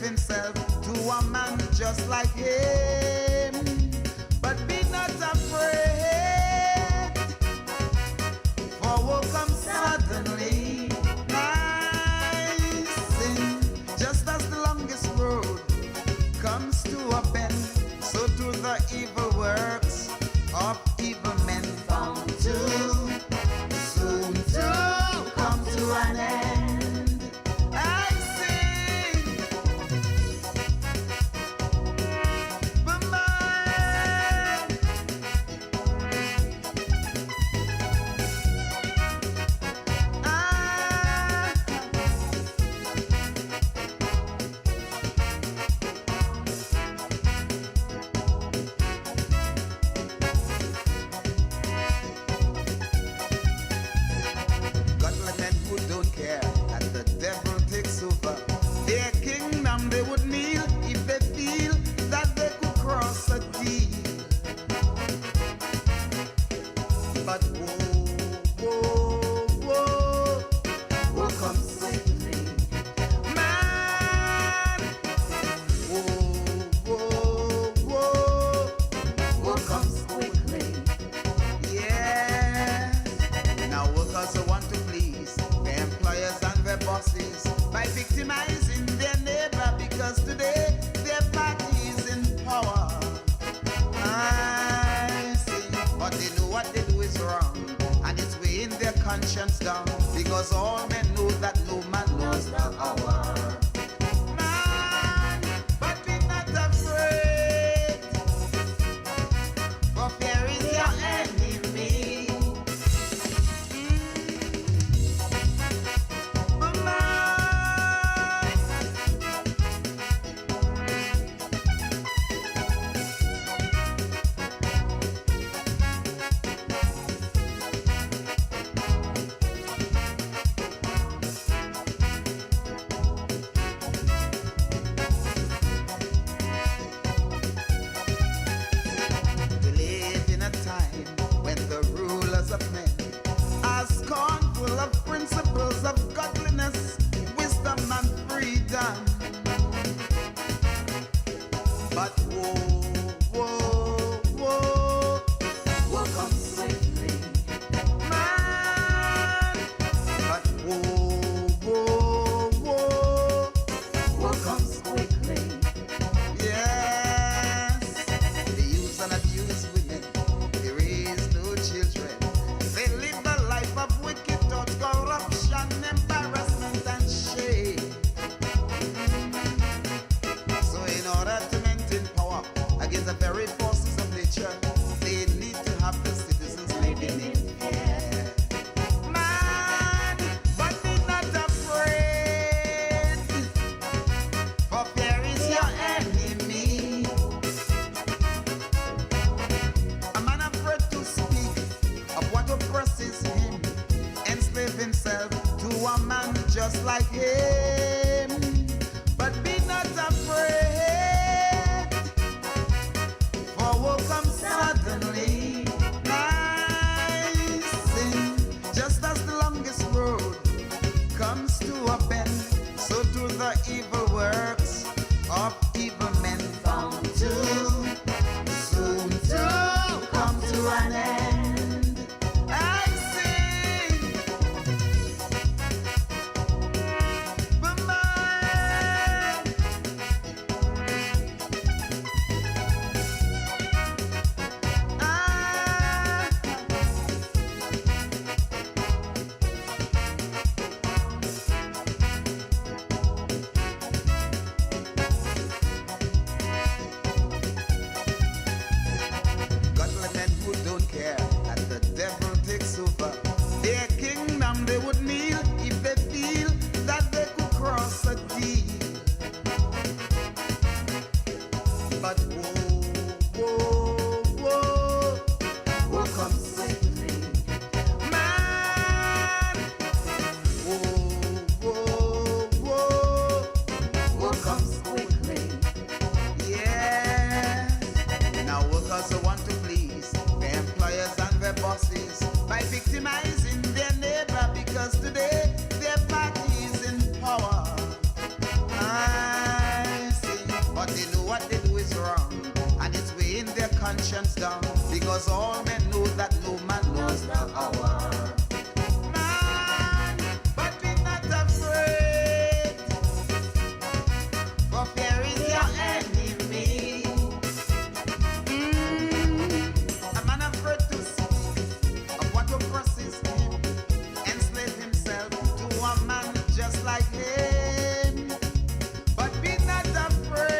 himself to a man just like him. But be not afraid, for will come suddenly. Nice sin, just as the longest road comes to a bend, so do the evil works of evil men bound to soon to come to an end. I sing, but mine, godly men who don't care that the devil takes over their kingdom, they would kneel if they feel that they could cross a deal. But woe comes quickly. Man, woe comes quickly. Yeah. Now workers who want to please their employers and their bosses by victimizing their neighbor, because today their party is in power. I see, but they know what they do is wrong, and it's weighing their conscience down, because all men know that no man knows the hour. Man, but be not afraid, for fear is your enemy. But man, we live in a time when the rulers of men are scornful of principles of godliness, wisdom, and freedom. But woe comes quickly. Man, but woe comes quickly. Yes, they use and abuse women, they raise no children, they live the life of wicked thoughts, corruption, embarrassment, and shame. So in order to maintain power against the very forces of nature, they need to have the citizens living in fear. Man, but be not afraid, for fear is your enemy. A man afraid to speak of what oppresses him, enslave himself to a man just like him. But be not afraid, for will come suddenly. Nice sin, just as the longest road comes to a bend, so do the evil works of evil men bound to soon to come to an end. I sing, but mine, godly men who don't care that the devil takes over their kingdom, they would kneel if they feel that they could cross a deal. But woe comes quickly. Man, woe comes quickly. Yeah. Now workers who want to please their employers and their bosses by victimizing their neighbor, because today their party is in power. I nations down, because all men know that no man knows the hour. Man, but be not afraid, for fear is your enemy. A man afraid to speak of what oppresses him, enslave himself to a man just like him. But be not afraid,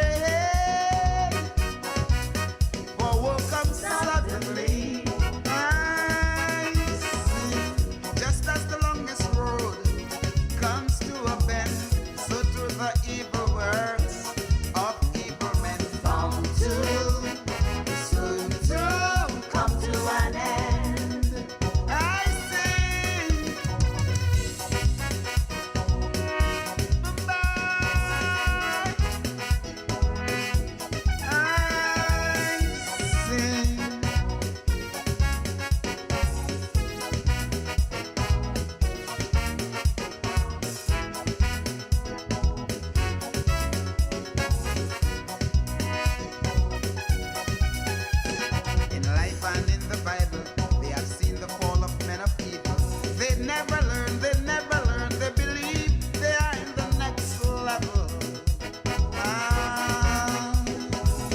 for will come suddenly. I see, just as the longest road comes to a bend, so through the evil works of evil men bound to soon to come to an end. I sing, bye-bye. I sing. In life and in the Bible, they have seen the fall of men of evil. They never learn, they believe they are in the next level.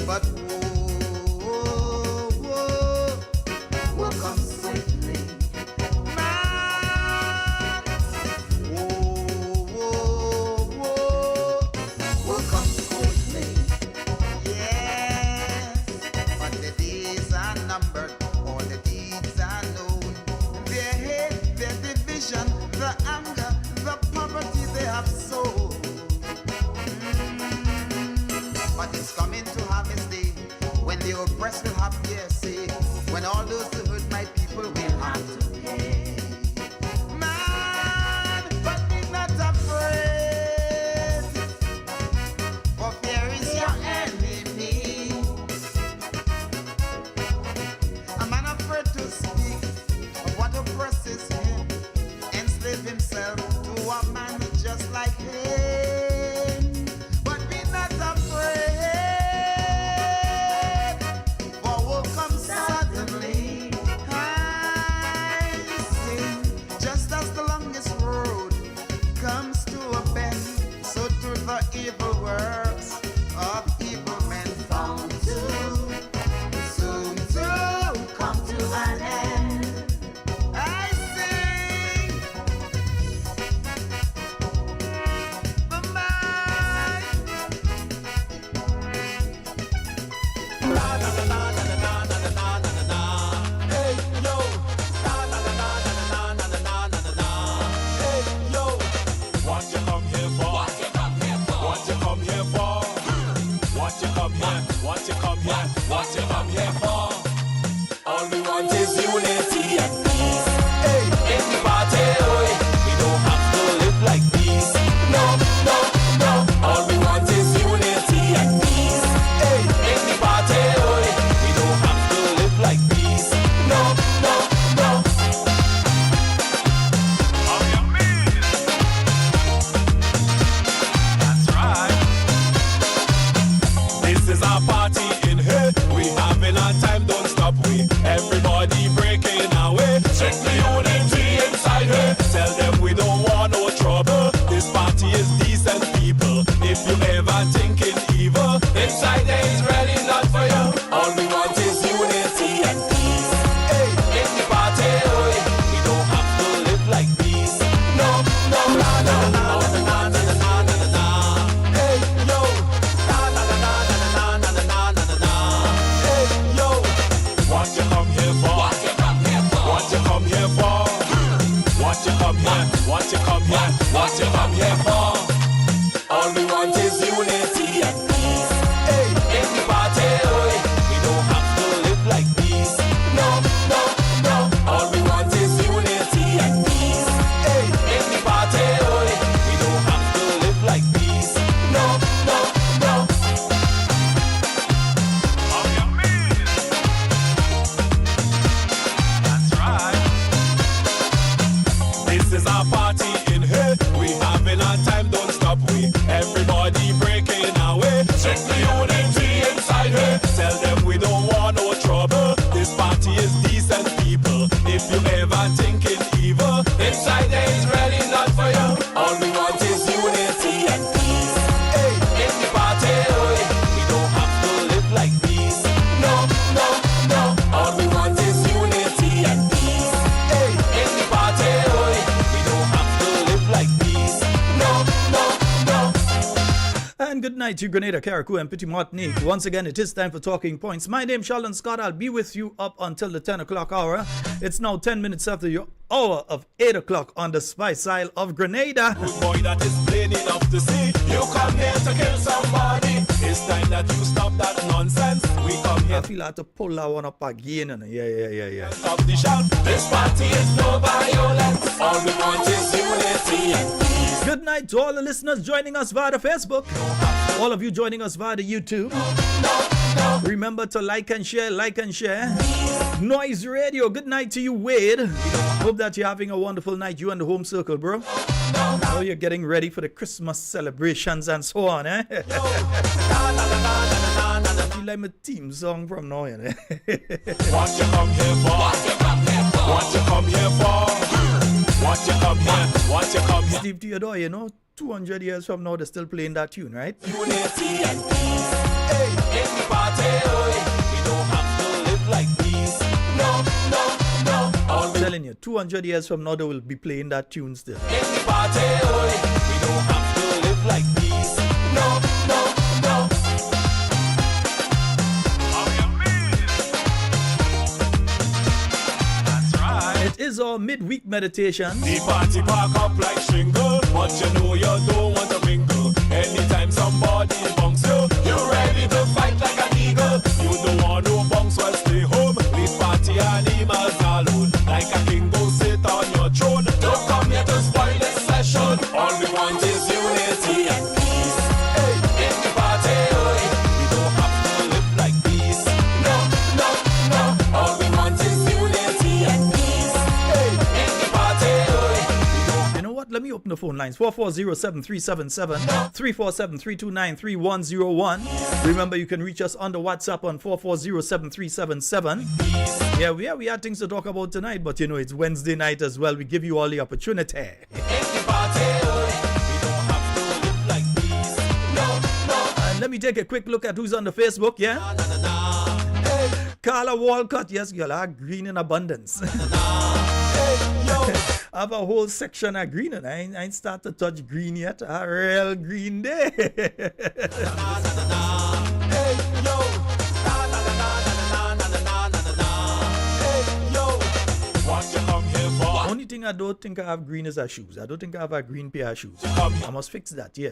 But woe comes swiftly. Man, woe comes swiftly. Yes, but the days are numbered, all the deeds are known. Their hate, their division, the anger, the poverty they have sown. But it's coming to harvest day, when the oppressed will have their say, when all those who hurt my people will have to pay. Man, but be not afraid, for fear is your enemy. A man afraid to speak of what oppresses him, enslave himself to a man just like him. But be not afraid, for will come suddenly. I sing, just as the longest road comes to a bend, so through the evil works of evil men bound to soon to come to an end. I sing, bye-bye. Hey yo, na na na na na na na na na na na. Hey yo, what you come here for? What you come here for? What you come here for? What you come here? What you come here? What you come here for? All we want is unity and peace. Hey, in the party, oi, we don't have to live like peace. No, no, no. All we want is unity and peace. Hey, in the party, oi, we don't have to live like peace. No, no, no. Oh, you mean? That's right. This is our party in here. We having our time, don't stop. We everybody breaking away. Strictly unity inside here. Tell them we don't want no trouble. This party is decent people. If you ever thinking evil, inside there is really not for you. All we want is unity and peace. Hey, in the party, oi, we don't have to live like peace. No, no, no, no, no, no, no, no, no, no, no. Hey, yo, na na na na na na na na na na na. Hey, yo, what you come here for? What you come here for? What you come here for? What you come here? What you come here? What you come here for? All we want is unity and peace. Hey, in the party, oi, we don't have to live like peace. No, no, no. All we want is unity and peace. Hey, in the party, oi, we don't have to live like peace. No, no, no. Oh, you mean? That's right. This is our party in here. We having our time, don't stop. We everybody breaking away. Strictly unity inside here. Tell them we don't want no trouble. inside there is really not for you. All we want is unity and peace. Hey, in the party, we don't have to live like peace. No, no, no. All we want is unity and peace. Hey, in the party, we don't have to live like peace. No, no, no. And good night to Grenada, Carriacou, and Petit Martinique. Once again, it is time for Talking Points. My name is Sheldon Scott. I'll be with you up until the 10 o'clock hour. It's now 10 minutes after your hour of 8 o'clock on the Spice Isle of Grenada. Good boy that is plain enough to see. You come here to kill somebody. It's time that you stop that nonsense. We come here I feel I have to pull that one up again. Yeah. to stop the shout. This party is no violence. All we want is unity and peace. Good night to all the listeners joining us via the Facebook. All of you joining us via the YouTube. Remember to like and share. Noise Radio, good night to you, Wade. Hope that you're having a wonderful night, you and the home circle, bro. Oh, you're getting ready for the Christmas celebrations and so on, eh? I feel like my team song from now, you know? What you come here for? What you come here for? What you come here? What you come here? Steve Theodore, you know, 200 years from now, they're still playing that tune, right? Unity and peace. Hey, in the party, we don't have to live like peace. No, no, no. I'm telling you, 200 years from now, they will be playing that tune still. In the party, we don't have to live like peace. No, no, no. That's right. It is our midweek meditation. The party park up like shingle, but you know you don't want to mingle. Anytime somebody bunks you, you're ready to fight like an eagle. You don't want no bunks, well stay home. Leave party animals alone. Like a king go sit on your throne. Don't come here to spoil this session. All we want is unity and peace. Hey, in the party, we don't have to live like peace. No, no, no. All we want is unity and peace. Hey, in the party, You know what? Let me open the phone lines. 440-7377, 347-329-3101. Remember, you can reach us on the WhatsApp on 440-7377. Yeah, we had things to talk about tonight, but you know, it's Wednesday night as well. We give you all the opportunity. in the party, we don't have to live like peace. No, no. And let me take a quick look at who's on the Facebook, yeah? Carla Walcott, yes, girl, green in abundance. I have a whole section of green, and I ain't start to touch green yet. A real green day. Only thing I don't think I have green is our shoes. I don't think I have a green pair of shoes. I must fix that, yeah.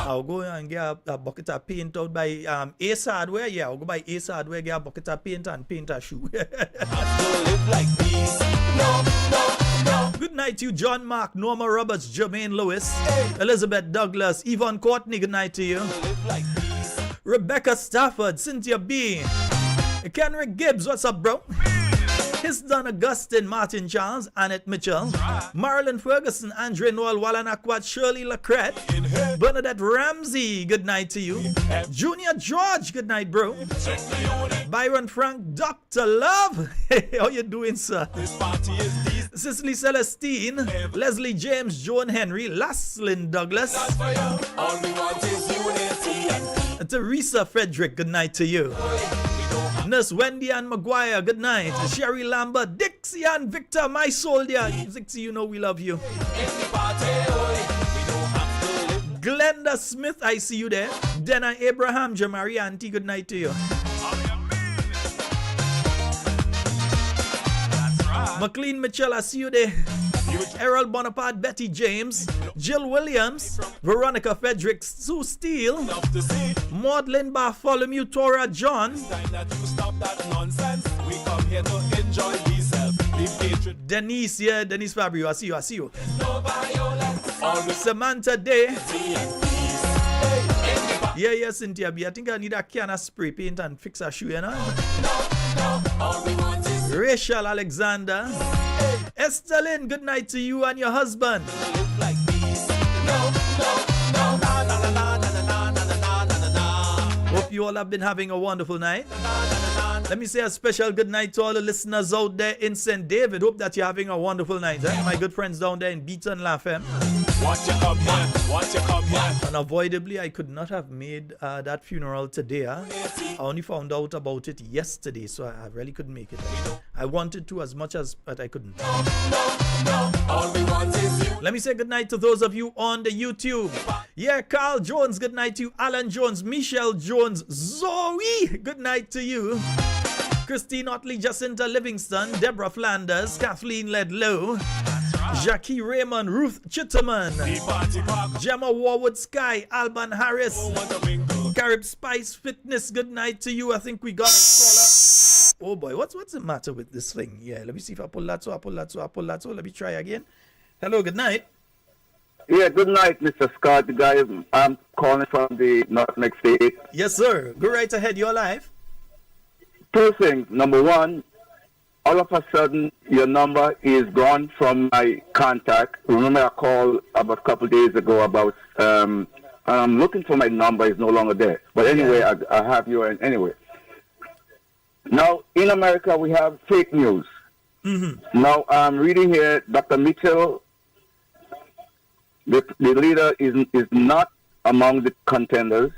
I'll go and get a bucket of paint out by Ace Hardware. Yeah, I'll go by Ace Hardware, get a bucket of paint and paint a shoe. Good night to you, John Mark, Norma Roberts, Jermaine Lewis, Elizabeth Douglas, Yvonne Courtney, good night to you. Rebecca Stafford, Cynthia B, Kenrick Gibbs, what's up, bro? Hisdon Augustine, Martin Charles, Annette Mitchell, Marilyn Ferguson, Andre Noel Wallanakwat, Shirley Lacrette, Bernadette Ramsey, good night to you. Junior George, good night, bro. Byron Frank, Dr. Love, how you doing, sir? Cicely Celestine, Leslie James, Joan Henry, Laslyn Douglas, Teresa Frederick, good night to you. Nurse Wendy Ann McGuire, good night. Sherry Lambert, Dixie and Victor, my soldier. Dixie, you know we love you. Glenda Smith, I see you there. Dana Abraham, Jamari Auntie, good night to you. McLean Mitchell, I see you there. Errol Bonaparte, Betty James, Jill Williams, Veronica Frederick, Sue Steele, Maudlin Bartholomew, Tora John, Denise, yeah, Denise Fabio, I see you. Samantha Day. Yeah, Cynthia B. I think I need a can of spray paint and fix a shoe, you know? Rachel Alexander. Esther Lynn, good night to you and your husband. Hope you all have been having a wonderful night. Let me say a special good night to all the listeners out there in St. David. Hope that you're having a wonderful night. My good friends down there in Beaton Lafayette. Unavoidably, I could not have made that funeral today. I only found out about it yesterday, so I really couldn't make it. I wanted to as much as, but I couldn't. Let me say good night to those of you on the YouTube. Yeah, Carl Jones, good night to you. Alan Jones, Michelle Jones, Zoe, good night to you. Christine Otley, Jacinta Livingston, Deborah Flanders, Kathleen Ledlow, Jackie Raymond, Ruth Chitterman, Gemma Warwood Sky, Alban Harris, Carib Spice Fitness, good night to you. I think we got a caller. Oh boy, what's the matter with this thing? Yeah, let me see if I pull that so, let me try again. Hello, good night. Yeah, good night, Mr. Scott. The guy, I'm calling from the Nutmeg State. Yes, sir. Go right ahead. You're live. Two things. Number one, all of a sudden, your number is gone from my contact. Remember, I called about a couple of days ago about, I'm looking for my number. It's no longer there. But anyway, I have you anyway. Now, in America, we have fake news. Mm-hmm. Now, I'm reading here, Dr. Mitchell, the leader is not among the contenders.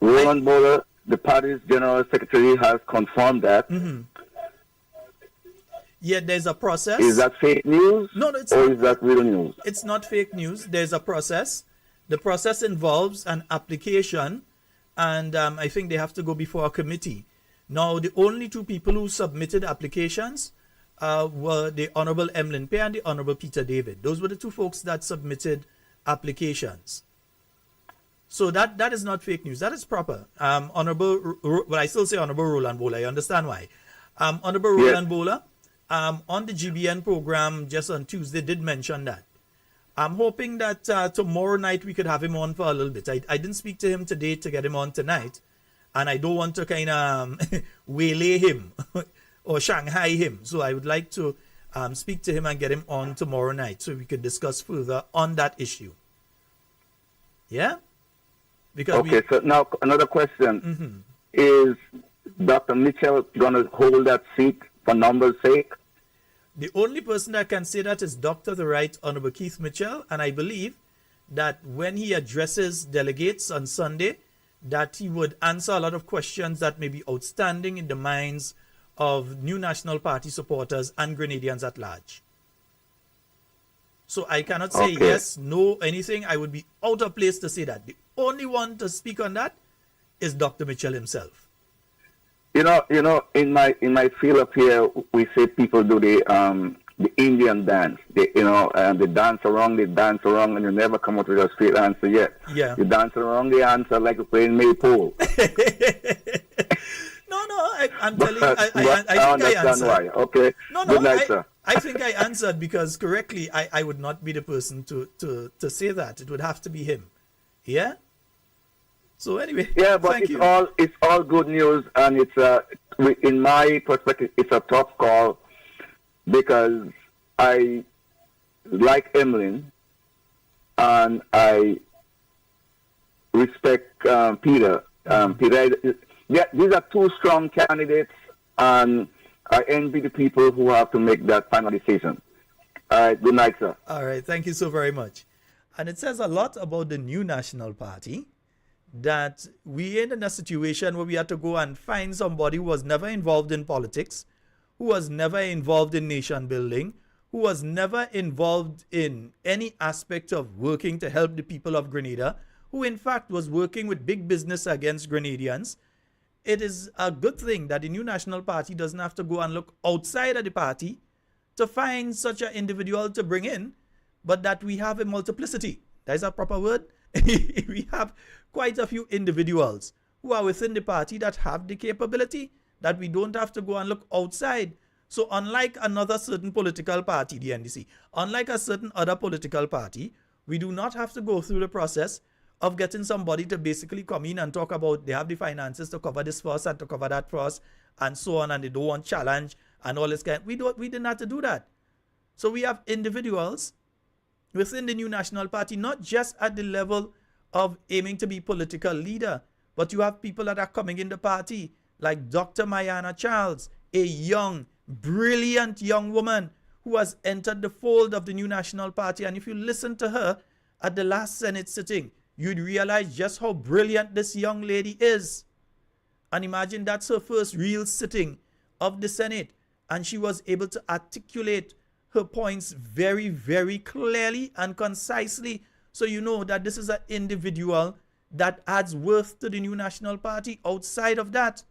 Roland Bowler, the party's general secretary, has confirmed that. Mm-hmm. Yeah, there's a process. Is that fake news? No, it's or not. Is that real news? It's not fake news. There's a process. The process involves an application, and I think they have to go before a committee. Now, the only two people who submitted applications were the Honorable Emlyn Pay and the Honorable Peter David. Those were the two folks that submitted applications. So that is not fake news. That is proper. Well, I still say Honorable Roland Bowler. You understand why? Honorable Roland Bowler, on the GBN program just on Tuesday, did mention that. I'm hoping that tomorrow night we could have him on for a little bit. I didn't speak to him today to get him on tonight, and I don't want to kind of waylay him or Shanghai him. So I would like to speak to him and get him on tomorrow night so we could discuss further on that issue. Yeah? Because okay, so now another question. Is Dr. Mitchell going to hold that seat for numbers' sake? The only person that can say that is Dr. the Right Honorable Keith Mitchell, and I believe that when he addresses delegates on Sunday, that he would answer a lot of questions that may be outstanding in the minds of New National Party supporters and Grenadians at large. So I cannot say yes, no, anything. I would be out of place to say that. The only one to speak on that is Dr. Mitchell himself. You know, in my field up here, we say people do the Indian dance. They dance around, and you never come up with a straight answer yet. Yeah. You dance around the answer like you're playing maypole. I'm telling you, I think I answered. Why. Okay. Good night, sir. I think I answered because correctly, I would not be the person to say that. It would have to be him. Yeah? So anyway, yeah, but it's all good news, and it's in my perspective, it's a tough call because I like Emlyn and I respect Peter. These are two strong candidates, and I envy the people who have to make that final decision. All right, good night, sir. All right, thank you so very much. And it says a lot about the New National Party that we're in a situation where we had to go and find somebody who was never involved in politics, who was never involved in nation building, who was never involved in any aspect of working to help the people of Grenada, who in fact was working with big business against Grenadians. It is a good thing that the New National Party doesn't have to go and look outside of the party to find such an individual to bring in, but that we have a multiplicity. That is a proper word. We have quite a few individuals who are within the party that have the capability, that we don't have to go and look outside. So unlike another certain political party, the NDC, unlike a certain other political party, we do not have to go through the process of getting somebody to basically come in and talk about they have the finances to cover this first and to cover that first and so on, and they don't want challenge and all this kind. We didn't have to do that. So we have individuals within the New National Party, not just at the level of aiming to be political leader. But you have people that are coming in the party, like Dr. Mayana Charles, a young, brilliant young woman who has entered the fold of the New National Party. And if you listen to her at the last Senate sitting, you'd realize just how brilliant this young lady is. And imagine that's her first real sitting of the Senate. And she was able to articulate her points very, very clearly and concisely. So you know that this is an individual that adds worth to the New National Party. Outside of that,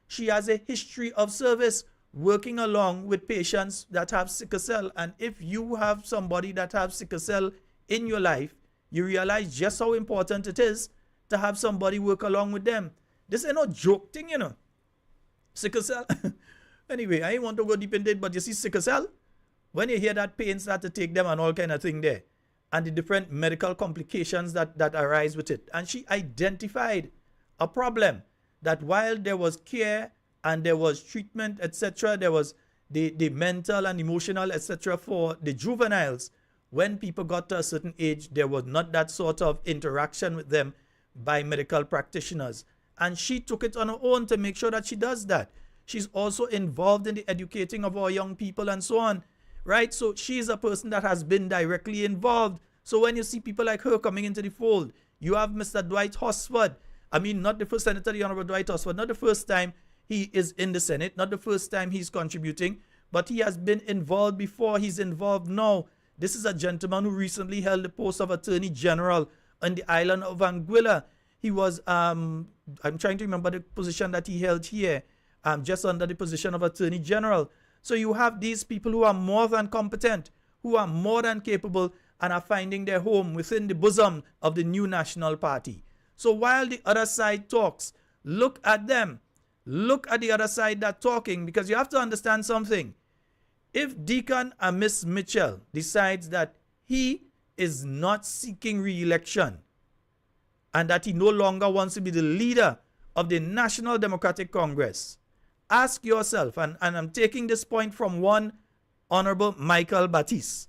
she has a history of service working along with patients that have sickle cell. And if you have somebody that has sickle cell in your life, you realize just how important it is to have somebody work along with them. This ain't no joke thing, you know. Sickle cell. Anyway, I ain't want to go deep into it, but you see sickle cell, when you hear that pain start to take them and all kind of thing there, and the different medical complications that arise with it. And she identified a problem that while there was care and there was treatment, etc., there was the mental and emotional, etc., for the juveniles, when people got to a certain age, there was not that sort of interaction with them by medical practitioners. And she took it on her own to make sure that she does that. She's also involved in the educating of our young people and so on, right? So she's a person that has been directly involved. So when you see people like her coming into the fold, you have Mr. Dwight Hossford. I mean, not the first Senator, the Honorable Dwight Hossford, not the first time he is in the Senate, not the first time he's contributing, but he has been involved before. He's involved now. This is a gentleman who recently held the post of Attorney General on the island of Anguilla. He was, I'm trying to remember the position that he held here, just under the position of Attorney General. So you have these people who are more than competent, who are more than capable, and are finding their home within the bosom of the New National Party. So while the other side talks, look at them. Look at the other side that's talking, because you have to understand something. If Deacon and Miss Mitchell decides that he is not seeking re-election and that he no longer wants to be the leader of the National Democratic Congress, ask yourself, and I'm taking this point from one Honorable Michael Batiste.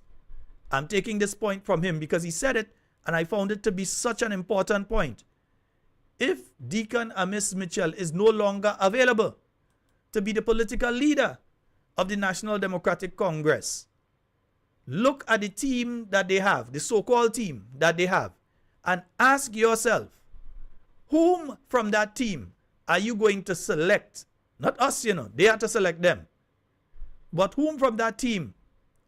I'm taking this point from him because he said it, and I found it to be such an important point. If Deacon and Miss Mitchell is no longer available to be the political leader of the National Democratic Congress, look at the team that they have, the so-called team that they have, and ask yourself, whom from that team are you going to select? Not us, you know, they have to select them. But whom from that team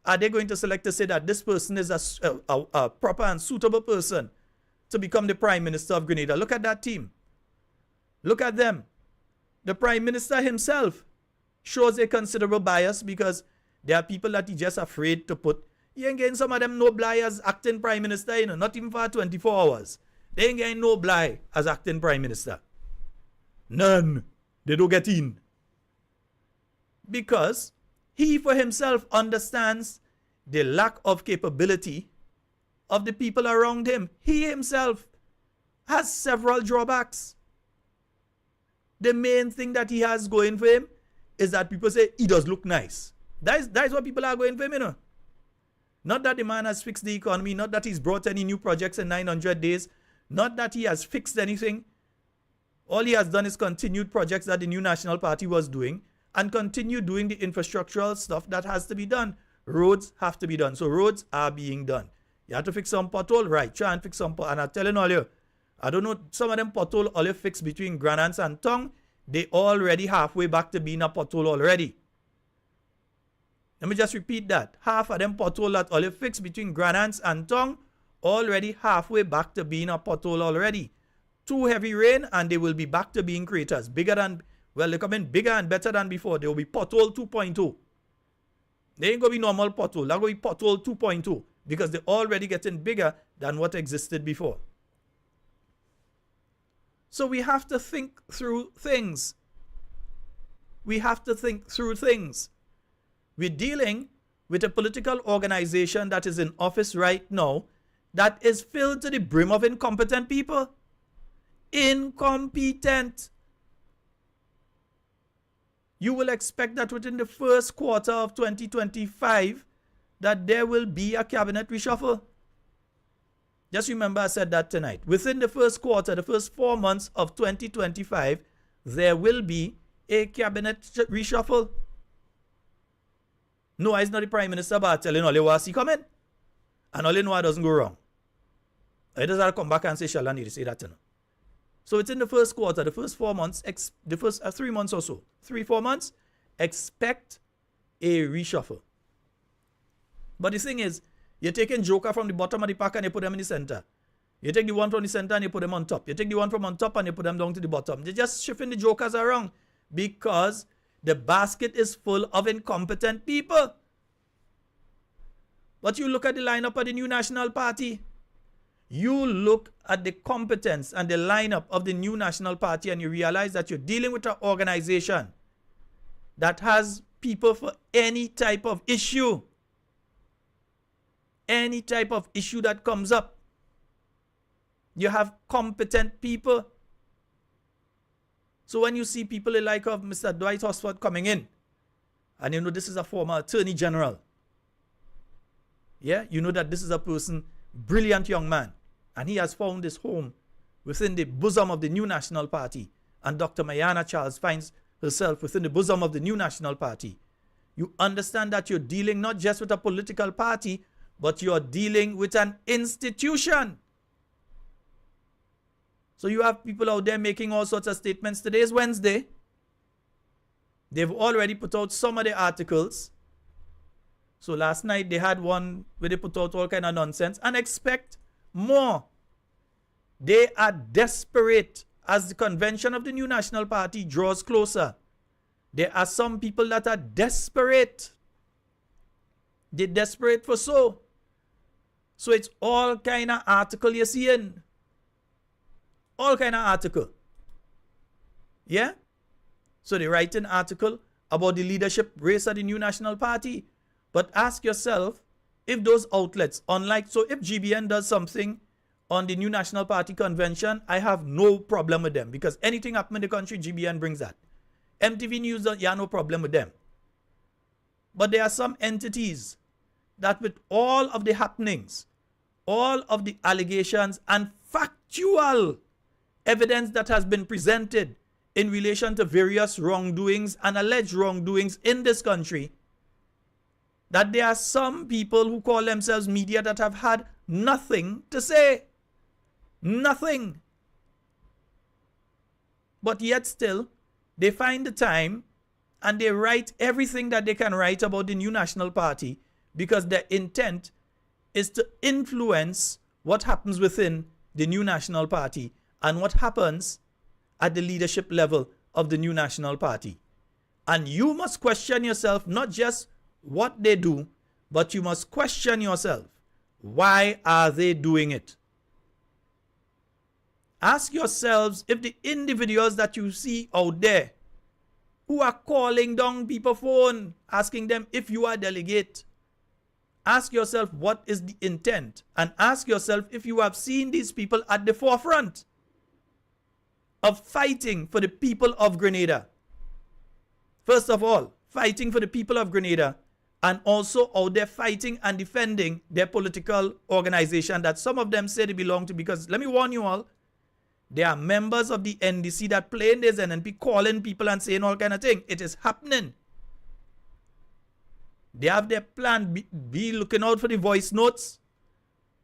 are they going to select to say that this person is a proper and suitable person to become the Prime Minister of Grenada? Look at that team. Look at them. The Prime Minister himself shows a considerable bias because there are people that he's just afraid to put. He ain't getting some of them no bly as acting Prime Minister, you know, not even for 24 hours. They ain't getting no bly as acting Prime Minister. None. They don't get in. Because he for himself understands the lack of capability of the people around him. He himself has several drawbacks. The main thing that he has going for him is that people say he does look nice. That is what people are going for him, you know. Not that the man has fixed the economy, not that he's brought any new projects in 900 days, not that he has fixed anything. All he has done is continued projects that the New National Party was doing and continue doing the infrastructural stuff that has to be done. Roads have to be done. So roads are being done. You have to fix some pothole, right? Try and fix some pothole. And I'm telling all you, I don't know, some of them pothole all you fix between Grenada and Tongue, they already halfway back to being a pothole already. Let me just repeat that. Half of them pothole that all you fix between Grenada and Tongue, already halfway back to being a pothole already. Too heavy rain and they will be back to being craters. Bigger than, well, they come in bigger and better than before. They will be pothole 2.0. They ain't going to be normal pothole. They're going to be pothole 2.0 because they're already getting bigger than what existed before. So we have to think through things. We have to think through things. We're dealing with a political organization that is in office right now that is filled to the brim of incompetent people. Incompetent. You will expect that within the first quarter of 2025 that there will be a cabinet reshuffle. Just remember I said that tonight. Within the first quarter, the first 4 months of 2025, there will be a cabinet reshuffle. No, it's not the Prime Minister, but telling all you want to see coming. And all you know it doesn't go wrong. It doesn't have to come back and say, Sheldon, need to say that. So it's in the first quarter, the first 4 months, the first 3 months or so. 3-4 months, expect a reshuffle. But the thing is, you're taking joker from the bottom of the pack and you put them in the center. You take the one from the center and you put them on top. You take the one from on top and you put them down to the bottom. They're just shifting the jokers around because the basket is full of incompetent people. But you look at the lineup of the New National Party. You look at the competence and the lineup of the New National Party and you realize that you're dealing with an organization that has people for any type of issue. Any type of issue that comes up. You have competent people. So when you see people like of Mr. Dwight Hosford coming in, and you know this is a former Attorney General, yeah, you know that this is a person, brilliant young man, and he has found his home within the bosom of the New National Party, and Dr. Mayana Charles finds herself within the bosom of the New National Party. You understand that you're dealing not just with a political party, but you're dealing with an institution. So you have people out there making all sorts of statements. Today is Wednesday. They've already put out some of the articles. So last night they had one where they put out all kind of nonsense and expect more. They are desperate as the convention of the New National Party draws closer. There are some people that are desperate. They're desperate for so. So it's all kind of article you're seeing. All kind of article. Yeah? So they write an article about the leadership race of the New National Party. But ask yourself if those outlets, unlike, so if GBN does something on the New National Party convention, I have no problem with them. Because anything happen in the country, GBN brings that. MTV News, you have no problem with them. But there are some entities that with all of the happenings, all of the allegations and factual evidence that has been presented in relation to various wrongdoings and alleged wrongdoings in this country, that there are some people who call themselves media that have had nothing to say. Nothing. But yet still, they find the time and they write everything that they can write about the New National Party because their intent is to influence what happens within the New National Party and what happens at the leadership level of the New National Party. And you must question yourself, not just what they do, but you must question yourself. Why are they doing it? Ask yourselves if the individuals that you see out there who are calling down people's phone, asking them if you are a delegate, ask yourself what is the intent, and ask yourself if you have seen these people at the forefront of fighting for the people of Grenada. First of all, fighting for the people of Grenada, and also out there fighting and defending their political organization that some of them say they belong to, because let me warn you all, there are members of the NDC that play in this NNP calling people and saying all kind of things. It is happening. They have their plan. Be looking out for the voice notes.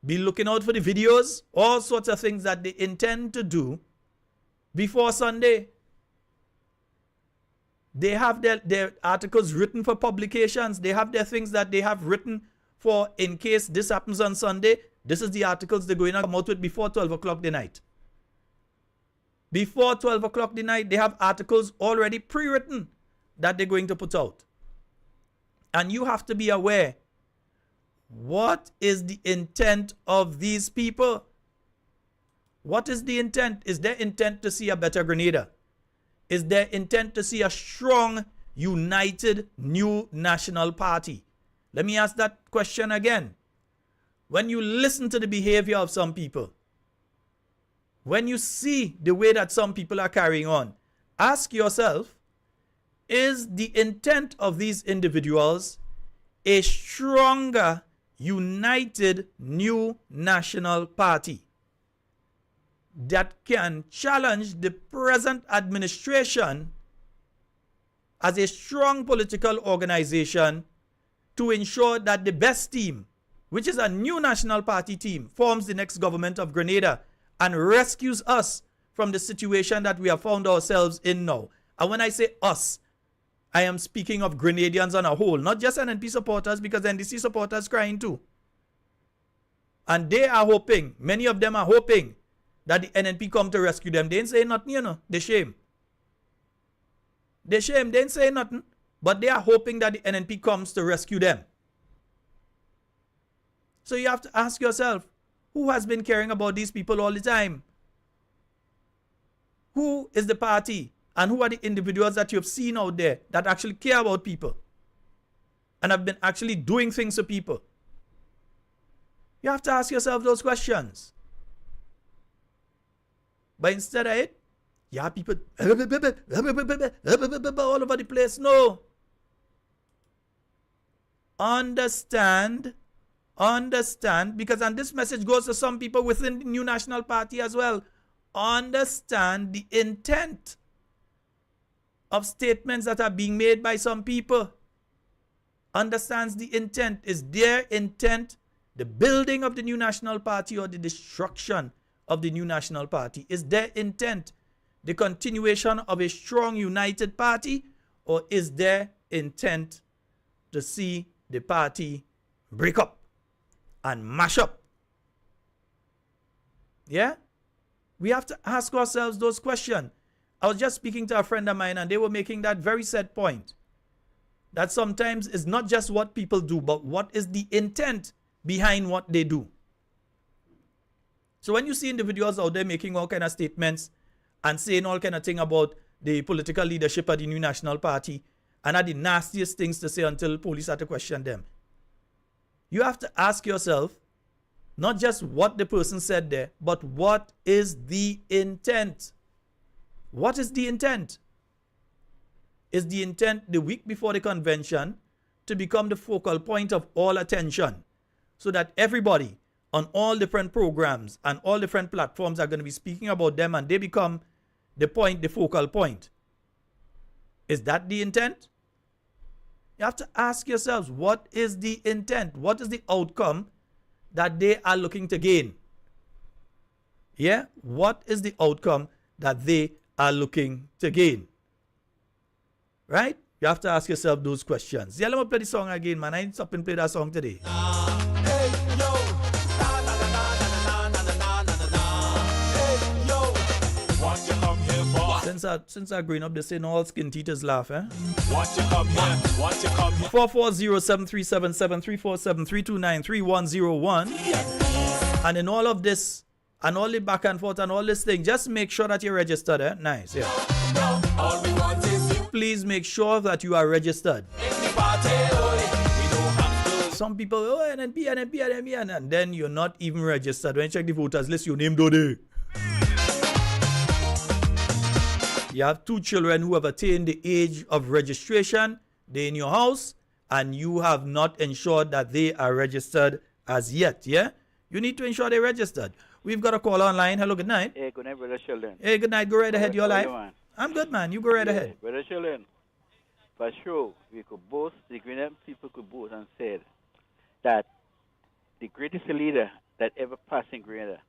Be looking out for the videos. All sorts of things that they intend to do before Sunday. They have their articles written for publications. They have their things that they have written for in case this happens on Sunday. This is the articles they're going to come out with before 12 o'clock the night. Before 12 o'clock the night, they have articles already pre-written that they're going to put out. And you have to be aware, what is the intent of these people? What is the intent? Is their intent to see a better Grenada? Is their intent to see a strong, united, new national party? Let me ask that question again. When you listen to the behavior of some people, when you see the way that some people are carrying on, ask yourself, is the intent of these individuals a stronger united new national party that can challenge the present administration as a strong political organization to ensure that the best team, which is a new national party team, forms the next government of Grenada and rescues us from the situation that we have found ourselves in now. And when I say us, I am speaking of Grenadians on a whole, not just NNP supporters, because NDC supporters crying too. And they are hoping, many of them are hoping, that the NNP come to rescue them. They ain't say nothing, you know. They shame. They shame. They ain't say nothing. But they are hoping that the NNP comes to rescue them. So you have to ask yourself, who has been caring about these people all the time? Who is the party? And who are the individuals that you have seen out there that actually care about people? And have been actually doing things for people? You have to ask yourself those questions. But instead of it, you have people all over the place. No. Understand, because, and this message goes to some people within the new national party as well. Understand the intent of statements that are being made by some people. Understands the intent. Is their intent the building of the new national party or the destruction of the new national party? Is their intent the continuation of a strong united party, or is their intent to see the party break up and mash up? Yeah? We have to ask ourselves those questions. I was just speaking to a friend of mine and they were making that very sad point, that sometimes it's not just what people do, but what is the intent behind what they do. So when you see individuals out there making all kind of statements and saying all kind of thing about the political leadership of the new national party and are the nastiest things to say until police have to question them, you have to ask yourself not just what the person said there, but what is the intent? What is the intent? Is the intent the week before the convention to become the focal point of all attention so that everybody on all different programs and all different platforms are going to be speaking about them and they become the point, the focal point? Is that the intent? You have to ask yourselves, what is the intent? What is the outcome that they are looking to gain? Yeah? What is the outcome that they are looking to gain? Right? You have to ask yourself those questions. Yeah, let me play the song again, man. I ain't stop and play that song today. Since I growing up, they say no all skin teethers laugh, eh? What you come here? What you come here? 440-737-347-3293-101. And in all of this, and all the back and forth and all this thing, just make sure that you're registered, eh? Nice, yeah. All we want is you. Please make sure that you are registered. Some people, oh, NNP, and then you're not even registered. When you check the voters list, your name do there. You have 2 children who have attained the age of registration. They're in your house, and you have not ensured that they are registered as yet, yeah? You need to ensure they're registered. We've got a call online. Hello, good night. Hey, good night, Brother Sheldon. Hey, good night. Go right ahead. You're live. Man? I'm good, man. You go right ahead. Brother Sheldon, for sure, we could boast, the Grenada people could boast and said that the greatest leader that ever passed in Grenada,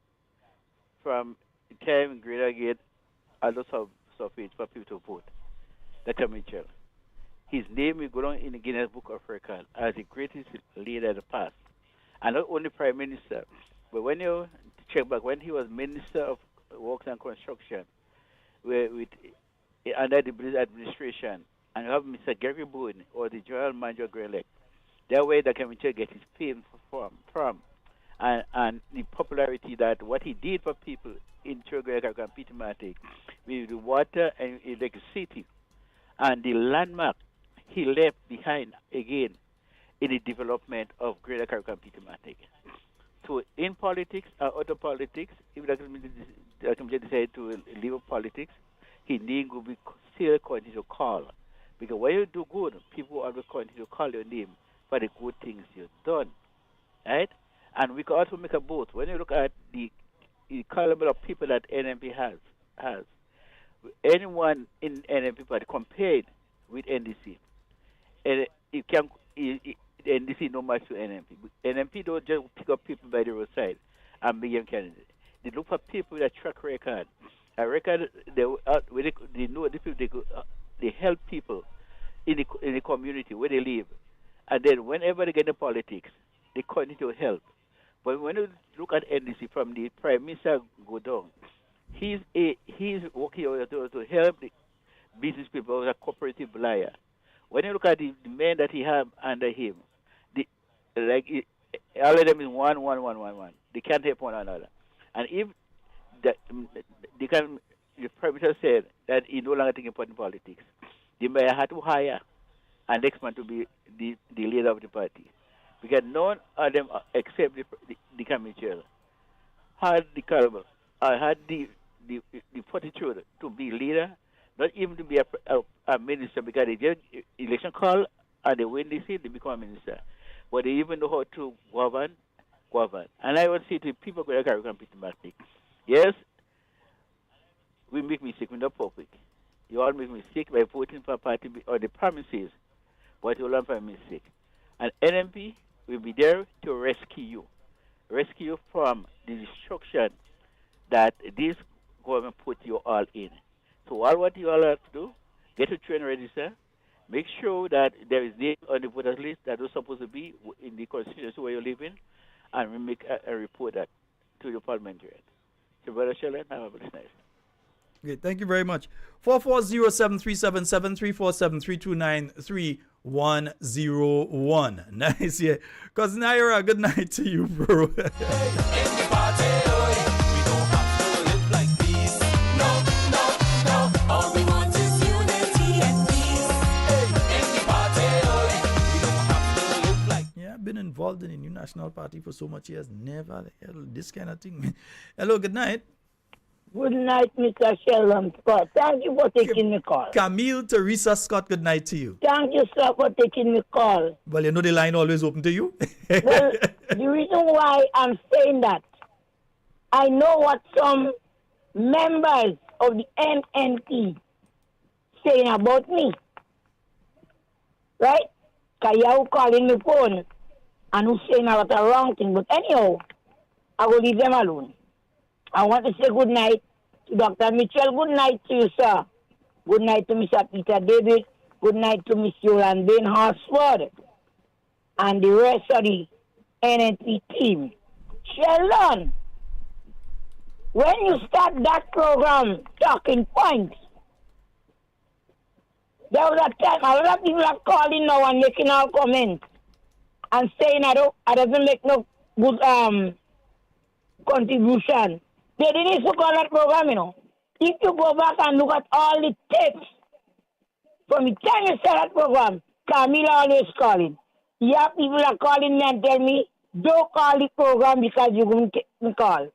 from the time Grenada get a lot of it for people to vote, Dr. Mitchell. His name will go down in the Guinness Book of Records as the greatest leader of the past. And not only Prime Minister, but when you check back, when he was Minister of Works and Construction, under the British administration, and you have Mr. Gary Boone, or the General Manager Grelec, that way Dr. Mitchell get his fame from and the popularity that what he did for people in Carriacou and Pitamatic with the water and electricity and the landmark he left behind again in the development of Greater Carriacou and Pitamatic. So in politics or other politics, if Dr. Mitchell decided to leave politics, he need to be still continue to call. Because when you do good, people always continue to call your name for the good things you've done. right? And we can also make a both. When you look at the caliber of people that NMP has anyone in NMP party compared with NDC, and you can NDC no match to NMP. NMP don't just pick up people by the roadside and begin candidates. They look for people with a track record. A record they know the people they help people in the community where they live, and then whenever they get into politics, they continue to help. But when you look at NDC from the Prime Minister go down, he's working to help the business people as a cooperative liar. When you look at the men that he have under him, all of them is one. They can't help one another. And if the Prime Minister said that he no longer taking part in politics, the mayor had to hire an next man to be the leader of the party. Because none of them except the committee had the caliber, had the fortitude to be leader, not even to be a minister, because they get election call and they win the seat, they become a minister. But they even know how to govern. And I would say to people who are Carriacou, yes, we make mistakes, we're not perfect. You all make mistakes by voting for a party or the promises, but you learn from a mistake. And NMP will be there to rescue you from the destruction that this government put you all in. So all what you all have to do, get a train register, make sure that there is name on the voters list that is supposed to be in the constituency where you live in, and we make a report that to the parliamentarian. So Brother Sheldon, have a blessed night. Okay, thank you very much. 440-737-7349-3101. Nice, yeah. Cousin Ira, good night to you, bro. Been involved in a new national party for so much years, never this kind of thing. Hello, good night. Good night, Mr. Sheldon Scott. Thank you for taking the call. Camille Teresa Scott, good night to you. Thank you, sir, for taking the call. Well, you know the line always open to you. Well, the reason why I'm saying that, I know what some members of the NNP saying about me. Right? Carriacou calling the phone and who's saying about the wrong thing. But anyhow, I will leave them alone. I want to say good night to Dr. Mitchell. Good night to you, sir. Good night to Mr. Peter David. Good night to Miss Yolande Bain Horsford and the rest of the NNP team. Sheldon, when you start that program, Talking Points, there was a time a lot of people are calling now and making our comments and saying I doesn't make no good contribution. They didn't call that program, you know. If you go back and look at all the tapes from the time you start that program, Camila always calling. Yeah, people are calling me and tell me, don't call the program because you're going to call.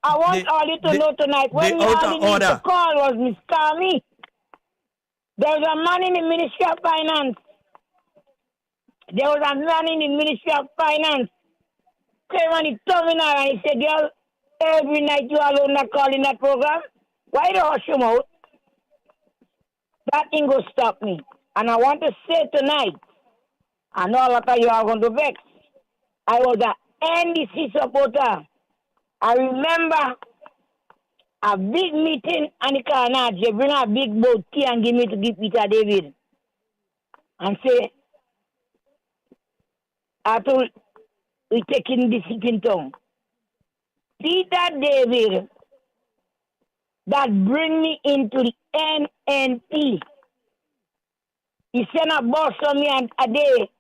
I want all you to know tonight, when you all need to call was Miss Cami. There was a man in the Ministry of Finance. There was a man in the Ministry of Finance came on the terminal and he said, girl, every night you alone are calling that program. Why do you hush him out? That thing will stop me. And I want to say tonight, I know a lot of you are going to vex. I was an NDC supporter. I remember a big meeting and the carnage. They bring a big boat tea and give me to give Peter David. And say, I told we taking this in tongue. Peter David, that bring me into the NNP. He sent a bus on me a day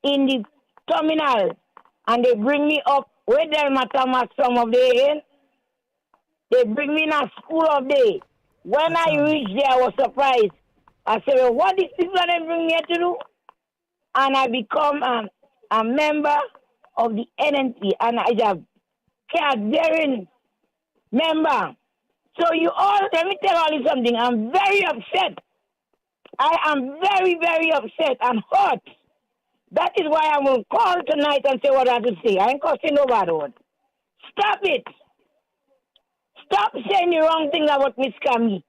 in the terminal, and they bring me up with them at some of the they bring me in a school of day. When I reached there, I was surprised. I said, well, what these people are they bring me here to do? And I become a member of the NNP, and I have card-bearing member. So you all, let me tell you something. I'm very upset. I am very, very upset and hurt That is why I will call tonight and say what I have to say. I ain't cussing nobody out. Stop it. Stop saying the wrong thing about Miss Camille.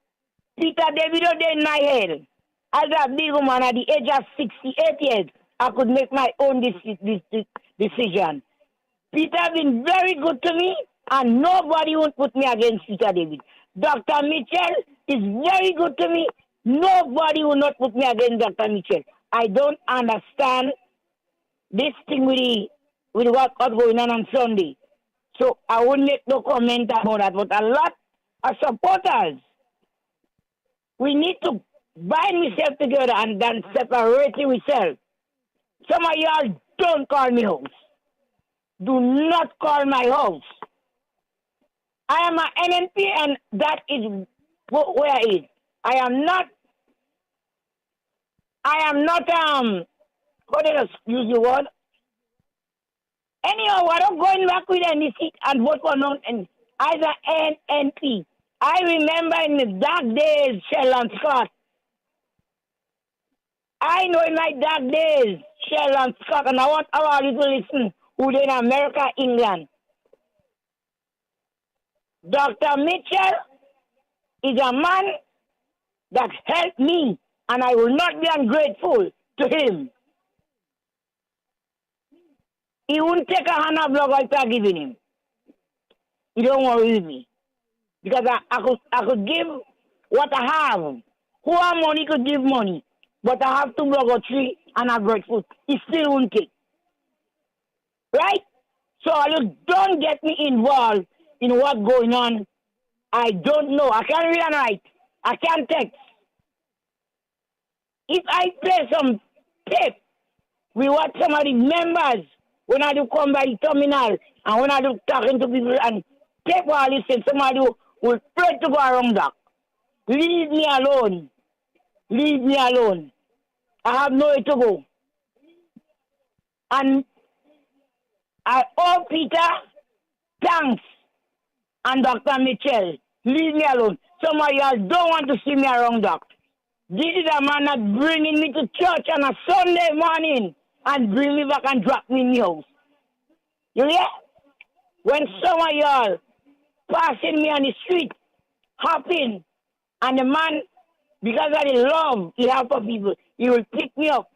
Peter David in my head. As a big woman at the age of 68 years, I could make my own decision. Peter has been very good to me, and nobody won't put me against Peter David. Dr. Mitchell is very good to me. Nobody will not put me against Dr. Mitchell. I don't understand this thing with what's going on Sunday. So I won't make no comment about that. But a lot of supporters, we need to bind ourselves together and then separate ourselves. Some of y'all don't call me host. Do not call my house. I am an NNP and that is where it is. I am not, what did I use the word? Anyhow, I don't going back with any seat and vote for none and either NNP. I remember in the dark days, Sheldon Scott. I know in my dark days, Sheldon Scott, and I want all you to listen who in America, England. Dr. Mitchell is a man that helped me, and I will not be ungrateful to him. He won't take a hand of blood like I'm giving him. He don't worry with me. Because I could give what I have. Who have money could give money. But I have 2 block or 3 and I'm grateful. He still won't take. Right? So you don't get me involved in what's going on. I don't know. I can't read and write. I can't text. If I play some tape with what some of the members, when I do come by the terminal and when I do talking to people and take what I listen, somebody will pray to go around that. Leave me alone. Leave me alone. I have nowhere to go. And I owe Peter thanks and Dr. Mitchell. Leave me alone. Some of y'all don't want to see me around that. This is a man that bringing me to church on a Sunday morning and bring me back and drop me in the house. You hear? When some of y'all passing me on the street, hopping, and the man, because of the love he has for people, he will pick me up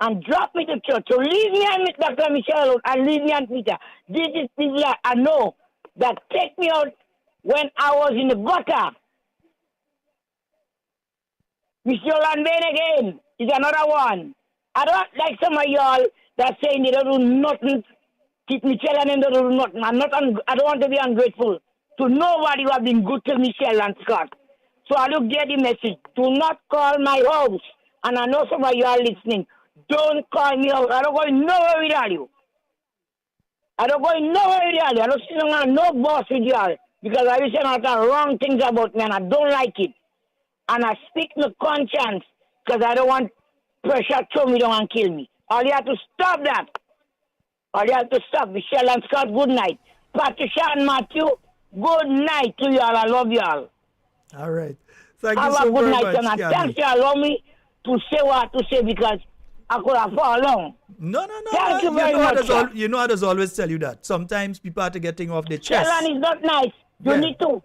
and drop me to church. So leave me and Dr. Michelle alone and leave me and Peter. This is people that I know that take me out when I was in the gutter. Mr. Landon again is another one. I don't like some of y'all that saying they don't do nothing. Keep Michelle and them don't do nothing. I don't want to be ungrateful to nobody who have been good to Michelle and Scott. So I look get the message. Do not call my house. And I know some of you are listening. Don't call me out. I don't go nowhere with you. I don't go nowhere with you. I don't see no boss with you because I listen to the wrong things about me and I don't like it. And I speak my conscience because I don't want pressure to throw me down and kill me. All you have to stop that. All you have to stop. Michelle and Scott, good night. Patricia and Matthew, good night to you all. I love you all. All right. Thank have you so a good very night, much, and thanks for allowing me to say what I have to say because I could have far along. No. Thank you very much. You know others always tell you that. Sometimes people have to get things off their chest. Sheldon is not nice. You need to.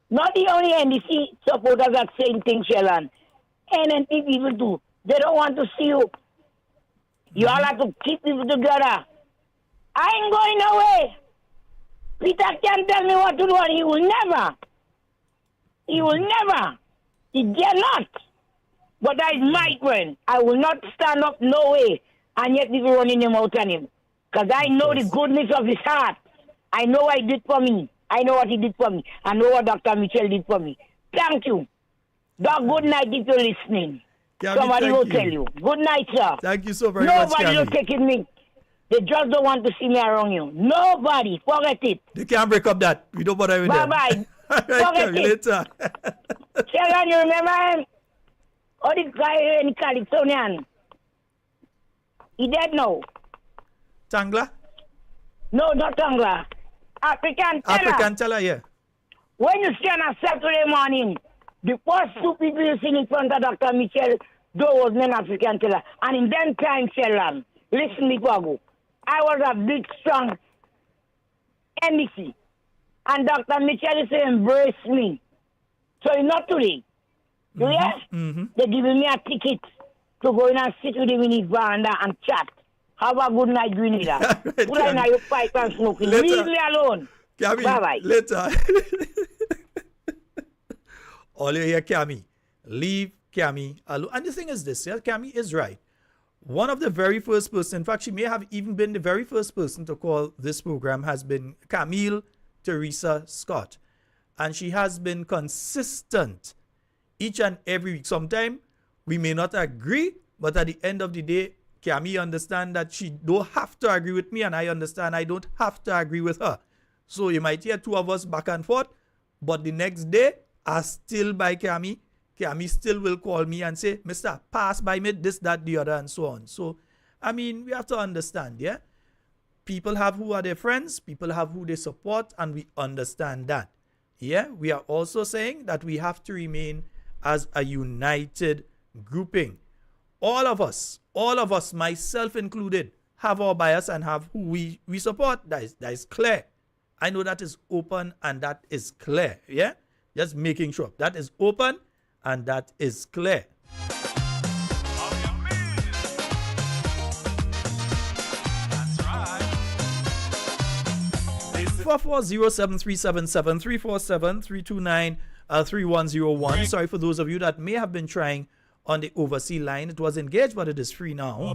Not the only NDC supporters that saying things, Sheldon. NNP people do. They don't want to see you. You all have to keep people together. I ain't going away. Peter can't tell me what to do and he will never. He will never. He dare not. But that is my friend. I will not stand up no way and yet people running him out on him. Because I know the goodness of his heart. I know what he did for me. I know what he did for me. I know what Dr. Mitchell did for me. Thank you. Dog, good night if you're listening. Gabby, somebody will tell you. Good night, sir. Thank you so very much, Nobody will take me. They just don't want to see me around you. Nobody. Forget it. They can't break up that. We don't bother with them. Bye-bye. All right, Forget it. later. Sheldon, you remember him? Oh, the guy in California. He dead now. Tangla? No, not Tangla. African teller, yeah. When you stand on Saturday morning, the first 2 people you see in front of Dr. Mitchell, There was an African teller. And in them time, Sheldon, listen me, Pago. I was a big, strong NBC. And Dr. Mitchell is embrace me. So it's not today. You hear? They're giving me a ticket to go in and sit with him in his veranda and chat. Have a good night, Grenada. Put on your pipe and smoking. Leave me alone. Bye-bye. Later. All you hear, Cammy. Leave Cammy alone. And the thing is this, yeah, Cammy is right. One of the very first person, in fact, she may have even been the very first person to call this program, has been Camille Teresa Scott. And she has been consistent each and every week. Sometimes we may not agree, but at the end of the day, Camille understand that she don't have to agree with me, and I understand I don't have to agree with her. So you might hear two of us back and forth, but the next day, I still by Camille. Camille still will call me and say, Mr. Pass by me, this, that, the other, and so on. So, I mean, we have to understand, yeah? People have who are their friends, people have who they support, and we understand that. Yeah, we are also saying that we have to remain as a united grouping. All of us, myself included, have our bias and have who we support. That is clear. I know that is open and that is clear. Yeah, just making sure that is open and that is clear. 440-737-347-349-3101. Sorry for those of you that may have been trying on the overseas line. It was engaged, but it is free now.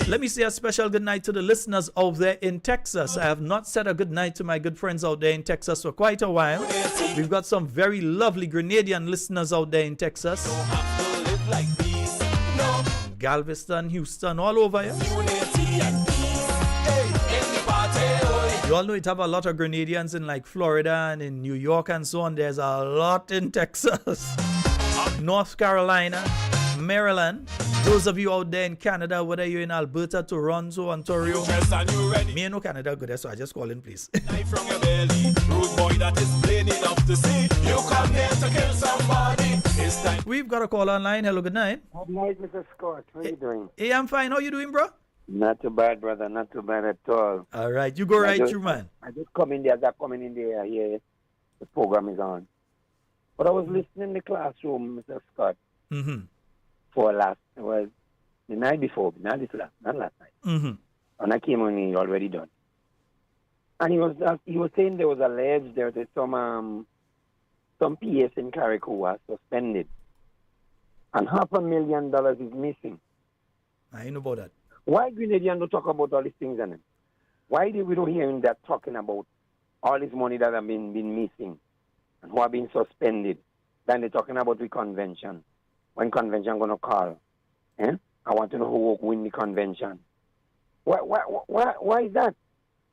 Let me say a special good night to the listeners out there in Texas. I have not said a good night to my good friends out there in Texas for quite a while. We've got some very lovely Grenadian listeners out there in Texas. Galveston, Houston, all over here. You all know it have a lot of Grenadians in like Florida and in New York and so on. There's a lot in Texas. North Carolina, Maryland. Those of you out there in Canada, whether you're in Alberta, Toronto, Ontario. Me and no Canada good there, so I just call in, please. We've got a call online. Hello, good night. Good night, Mr. Scott. How are you doing? Hey, I'm fine. How you doing, bro? Not too bad, brother. Not too bad at all. All right. You go right through, man. I just come in there. As I coming in there, here the program is on. But I was listening in the classroom, Mr. Scott, it was the night before, not last night. And I came on, he already done. And he was saying there was alleged there that some PS in Carriacou was suspended. And $500,000 is missing. I know about that. Why Grenadians don't talk about all these things in it? Why do we don't hear him that talking about all this money that have been missing and who have been suspended? Then they're talking about the convention. When convention gonna call? I want to know who will win the convention. Why is that?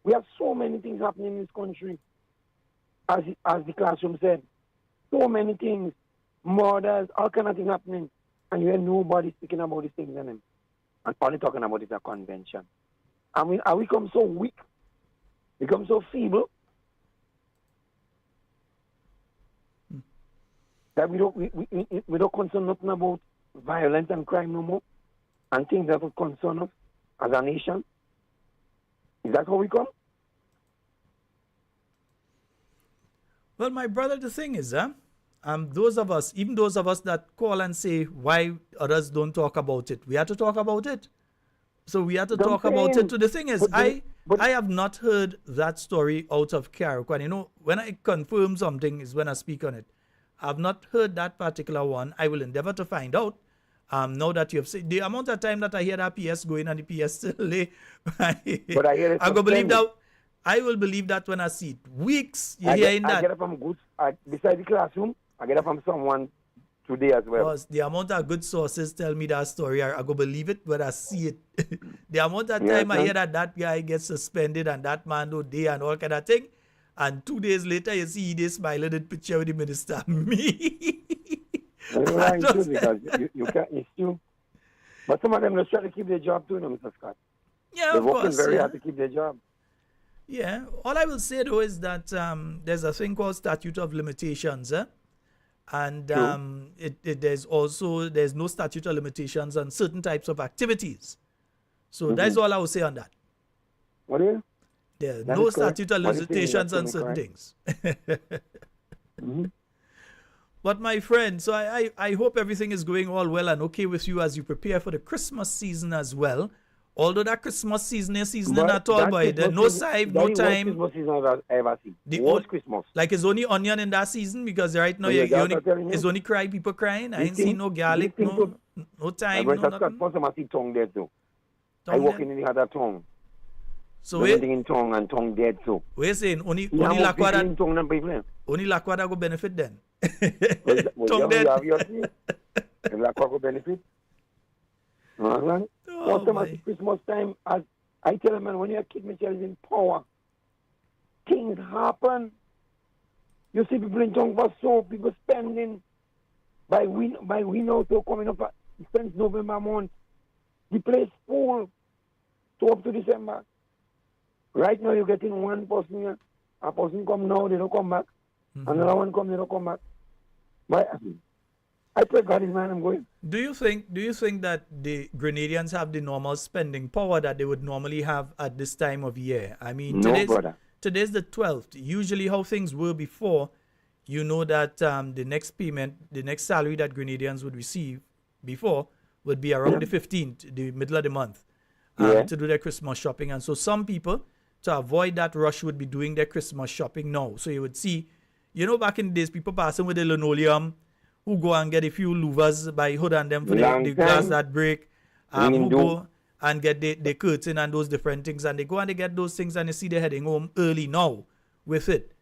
We have so many things happening in this country. As the classroom said, so many things, murders, all kind of things happening, and you hear nobody speaking about these things in them. And all they're talking about is a convention. I mean, are we become so weak? Become so feeble? That we don't concern nothing about violence and crime no more, and things that would concern us as a nation. Is that how we come? Well, my brother, the thing is, those of us that call and say why others don't talk about it, we have to talk about it. So we have to talk about it. So the thing is, I have not heard that story out of Carriacou. And you know, when I confirm something is when I speak on it. I've not heard that particular one. I will endeavor to find out. Now that you have said the amount of time that I hear that PS going and the PS still lay, but I hear it. I go believe that. I will believe that when I see it. Weeks you hearing that. I get it from good beside the classroom. I get it from someone today as well. Because the amount of good sources tell me that story, I go believe it when I see it. The amount of time I hear that guy gets suspended and that man do day and all kind of thing. And 2 days later, you see they smiling at picture with the minister. Me. Because you can't, it's true. But some of them just try to keep their job too, Mr. Scott. Yeah, They're working very hard to keep their job. Yeah. All I will say, though, is that there's a thing called statute of limitations. And there's no statute of limitations on certain types of activities. So that's all I will say on that. What is it? There's That no is correct. statute of What you're saying is limitations on absolutely certain correct. things. But my friend, so I hope everything is going all well and okay with you as you prepare for the Christmas season as well. Although that Christmas season is seasoning at all, boy. There's no side, no time. Christmas season I've ever seen. The Worst Christmas. Like it's only onion in that season because right now it's only people crying. I ain't seen no garlic, no time, no nothing. I see tongue dead too. I Tongue walk dead. in the other tongue. So Anything in tongue and tongue dead too. we're saying only Yeah, more people Lakwada in tongue than people. only Lakwada go benefit then. Well, Tongue you dead. have your thing. And like what benefit. Right? Most time at Christmas time, as I tell them, man, when you're a kid, Michelle is in power. Things happen. You see people in tongue for soap, people spending by window to coming up since November month. The place full to up to December. Right now you're getting one person here. A person come now, they don't come back. Another one come, they don't come back. But I pray God is man, I'm going. Do you think that the Grenadians have the normal spending power that they would normally have at this time of year? I mean, No, brother. today's the 12th. Usually how things were before, you know that the next payment, the next salary that Grenadians would receive before would be around the 15th, the middle of the month, to do their Christmas shopping. And so some people, to avoid that rush, would be doing their Christmas shopping now. So you would see, you know, back in the days, people passing with the linoleum, who go and get a few louvers by hood and them for the glass that break, who go and get the curtain and those different things, and they go and they get those things and they see they're heading home early now with it.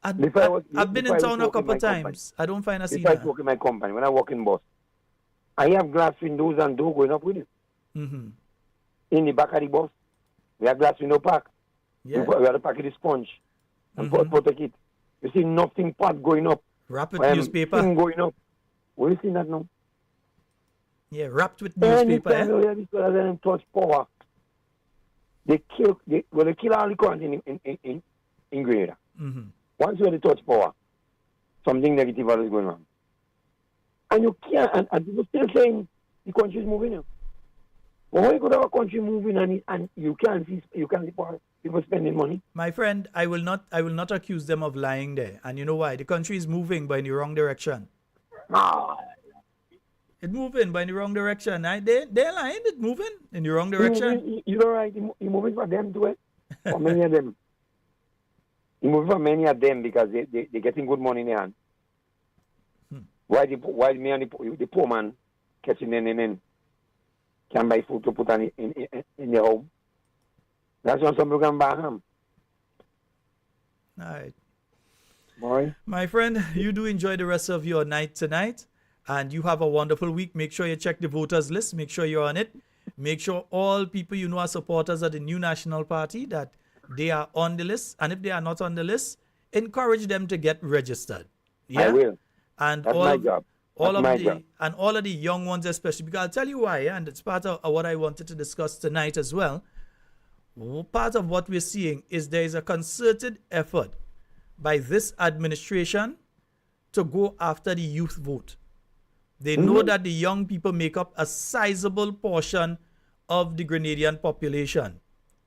I've been in town a couple of times. I don't find a scene. If I work in my company, when I walk in bus, I have glass windows and door going up with it. In the back of the bus, we have glass window pack. Yeah. We have to pack the sponge and protect it. You see nothing part going up. Wrapped with newspaper. Thing going up. What you see that now? Yeah, wrapped with newspaper. Anytime you hear this fellow them touch power, they kill all the current in Grenada. Once you touch power, something negative is going on. And you can't, and people still saying the country is moving now. But when you could have a country moving and you can't see people spending money. My friend, I will not accuse them of lying there. And you know why? The country is moving but in the wrong direction. It's moving but in the wrong direction. They're lying, it's moving in the wrong direction. You're right, you're moving for them too, for many of them. You're moving for many of them because they're getting good money in their hand. Why me and the poor man catching them and can buy food to put on in their home. That's when some people can buy them. All right. Boy. My friend, you do enjoy the rest of your night tonight. And you have a wonderful week. Make sure you check the voters list. Make sure you're on it. Make sure all people you know are supporters of the new National Party, that they are on the list. And if they are not on the list, encourage them to get registered. Yeah? I will. And that's my job. And all of the young ones especially, because I'll tell you why, and it's part of what I wanted to discuss tonight as well. Part of what we're seeing is there is a concerted effort by this administration to go after the youth vote. They know that the young people make up a sizable portion of the Grenadian population.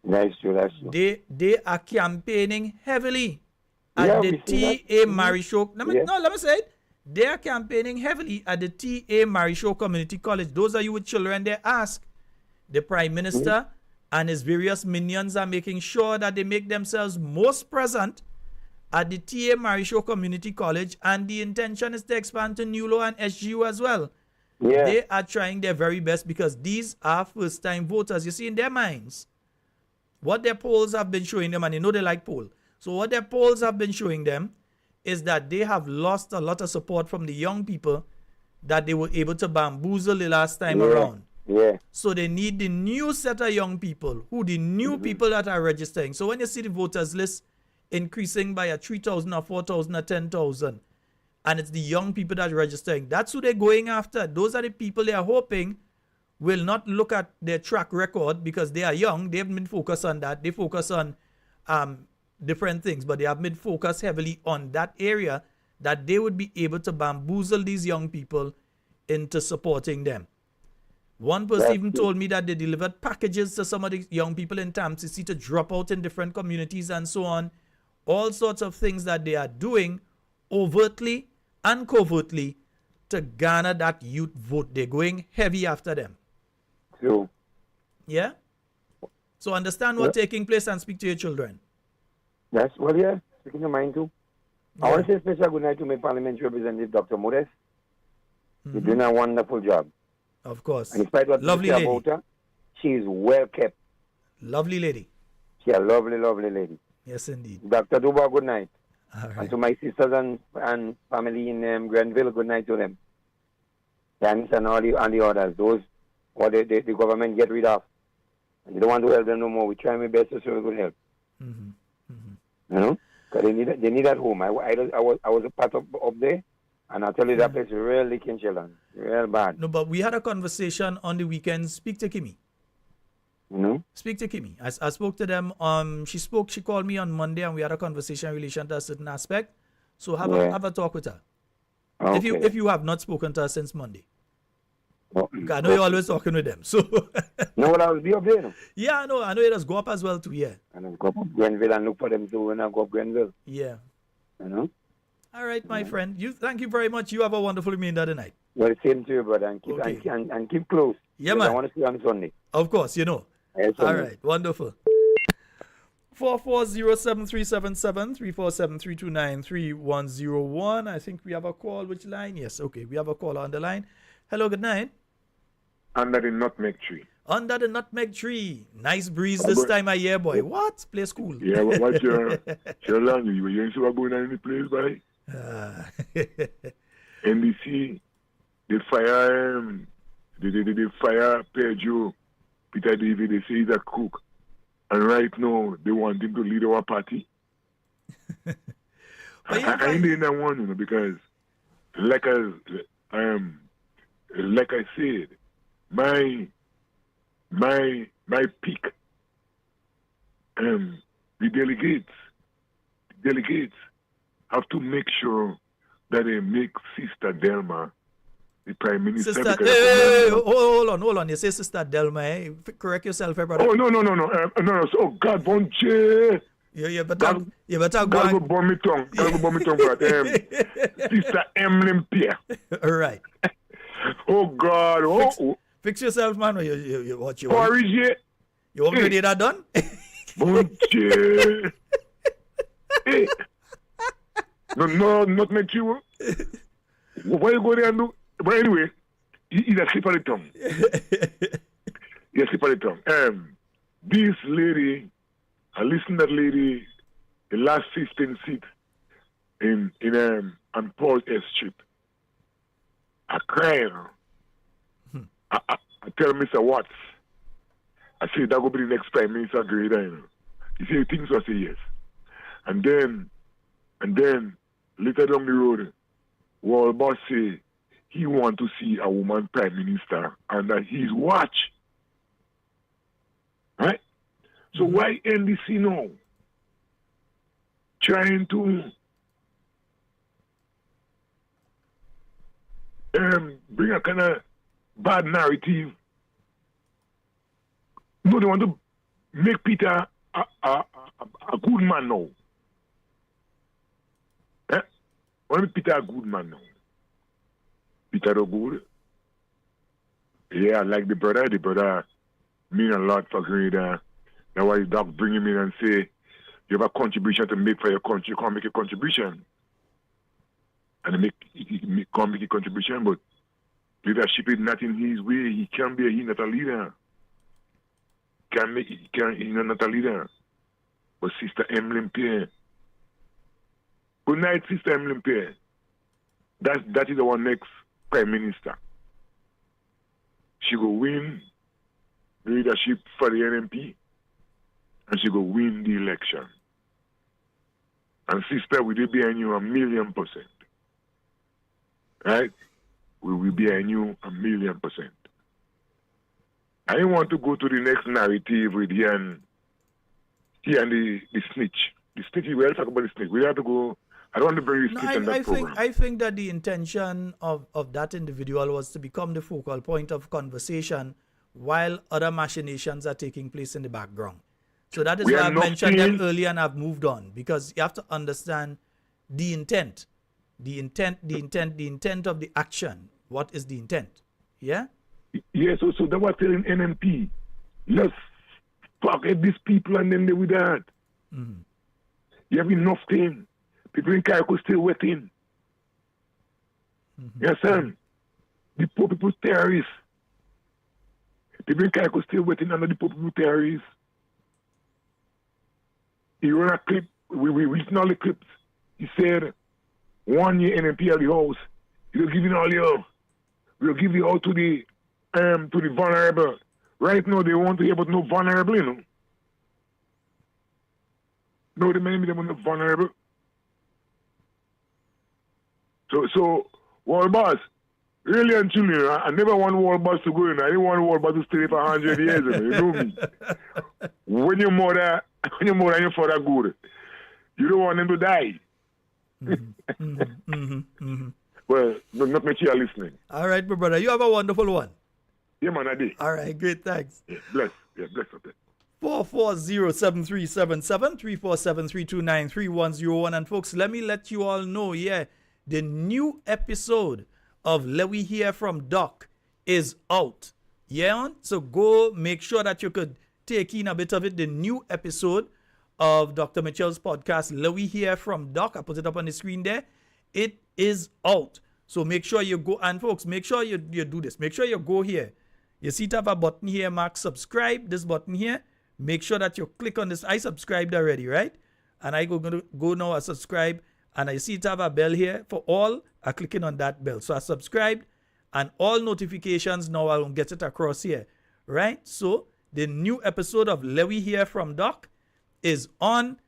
That's true. They are campaigning heavily at the T.A. Marichaud. Let me say it. They are campaigning heavily at the T.A. Marichaud Community College. Those of you with children, they ask. The Prime Minister and his various minions are making sure that they make themselves most present at the T.A. Marichaud Community College, and the intention is to expand to Nulo and SGU as well. Yeah. They are trying their very best because these are first-time voters. You see, in their minds, what their polls have been showing them, and they know they like poll. So what their polls have been showing them is that they have lost a lot of support from the young people that they were able to bamboozle the last time around. Yeah. So they need the new set of young people, the new people that are registering. So when you see the voters list increasing by 3,000 or 4,000 or 10,000, and it's the young people that are registering, that's who they're going after. Those are the people they are hoping will not look at their track record because they are young. They haven't been focused on that. They focus on different things, but they have been focused heavily on that area that they would be able to bamboozle these young people into supporting them. One person even told me that they delivered packages to some of the young people in Tamsisi to drop out in different communities and so on. All sorts of things that they are doing overtly and covertly to garner that youth vote. They're going heavy after them. True. Yeah? So understand what's taking place and speak to your children. Yes, well, yeah, speaking of mine too. Yeah. I want to say a special good night to my parliamentary representative, Dr. Modest. You're doing a wonderful job. Of course. And despite what Lovely you say lady. about her, she is well kept. Lovely lady. She's a lovely, lovely lady. Yes, indeed. Dr. Duba, good night. All right. And to my sisters and family in Grenville, good night to them. Thanks and all the others. Those what the government get rid of. And they don't want to help them no more. We try my best to serve good help. You know? Because they need that home. I was a part of up there. And I'll tell you that place is real leaking children. Real bad. No, but we had a conversation on the weekend. Speak to Kimmy. Speak to Kimmy. I spoke to them. She called me on Monday and we had a conversation in relation to a certain aspect. So have a talk with her. Okay. If you have not spoken to her since Monday. I know you're always talking with them. So no, well, I'll be up there. No? Yeah, I know you just go up as well too, yeah. And I'll go up Grenville and look for them too when I go up Grenville. Yeah. You know? All right, my friend. Thank you very much. You have a wonderful remainder of the night. Well, same to you, brother. And keep, and keep close. Yeah, man. I want to see you on Sunday. Of course, you know. Yes, all right, wonderful. 4407377 347-329-3101. I think we have a call. Which line? Yes, okay. We have a caller on the line. Hello, good night. Under the nutmeg tree. Under the nutmeg tree. Nice breeze this time of year, boy. What? Play school. Yeah, what's your sheldon? You see what's going on in the place, boy? NDC, they fire they fire Pedro, Peter David, they say he's a crook. And right now, they want him to lead our party. I ain't in that one, because like I said, my peak, the delegates have to make sure that they make Sister Delma the Prime Minister. Hold on. You say Sister Delma, eh? Correct yourself, brother. Oh, no. Oh, God, bon Dieu. You better go. God go burn me tongue. Brother. Sister Emlyn Pierre. All right. Oh, God. Fix yourself, man. What you want? You want me to get that done? Bon Dieu. Hey. No, not make you. Why you go there and do? But anyway, he's a slip of the tongue. He's a slip of the tongue. This lady, I listened to that lady, the last 15 seat on Paul S. Strip. I cried. I tell Mr. Watts, I said that will be the next Prime Minister of Grenada. He said he thinks so. I say yes. And then later down the road, Walbot say he want to see a woman Prime Minister under his watch. Right? So why NDC now trying to bring a kind of bad narrative? No, they want to make Peter a good man now. Want to make Peter a good man now. Peter the good. Yeah, like the brother mean a lot for Grenada. That's why the doc bring him in and say, you have a contribution to make for your country, you can't make a contribution. And he can't make a contribution, but leadership is not in his way. He can't be, he's not a leader. He's not a leader. But Sister Emlyn Pierre. Good night, Sister Emlyn Pierre. That is our next Prime Minister. She will win the leadership for the NMP and she will win the election. And sister, we will be behind you 1,000,000%. Right? We will be behind you 1,000,000%. I don't want to go to the next narrative with he and the snitch. The snitch, we'll talk about the snitch. We have to go I don't want to bring No, respect on that program. I think that the intention of that individual was to become the focal point of conversation while other machinations are taking place in the background. So that is We why are I've not mentioned them seeing- earlier and I've moved on, because you have to understand the intent. The intent of the action. What is the intent? Yeah? Yeah, so that was telling NMP. Let's fuck at these people and then they with that. Mm-hmm. You have enough thing. People in Carriacou still waiting. Mm-hmm. You understand? The poor people terrorists. People in Carriacou still waiting under the poor people terrorists. He run a clip. We listen all the clips. He said, 1 year NMP at the house. He'll give it all you. We'll give it all to the vulnerable. Right now they want to hear about no vulnerable, you know. No, they many them are not vulnerable. So world boss, really and truly, I never want world boss to go in. I didn't want world boss to stay for 100 years. You know me. When your mother and your father good, you don't want them to die. Well, not make sure you're listening. All right, my brother. You have a wonderful one. Yeah, man, I did. All right, great, thanks. Yeah, bless. Yeah, bless. Okay. 440-7377, 347-329-3101. And folks, let me let you all know, the new episode of Let We Hear From Doc is out. Yeah, so go make sure that you could take in a bit of it. The new episode of Dr. Mitchell's podcast, Let We Hear From Doc. I put it up on the screen there. It is out. So make sure you go, and folks, make sure you do this. Make sure you go here. You see it have a button here marked subscribe, this button here. Make sure that you click on this. I subscribed already, right? And I going to go now and subscribe. And I see it have a bell here for all. I'm clicking on that bell. So I subscribed, and all notifications now I'll get it across here, right? So the new episode of Let We Hear From Doc is on.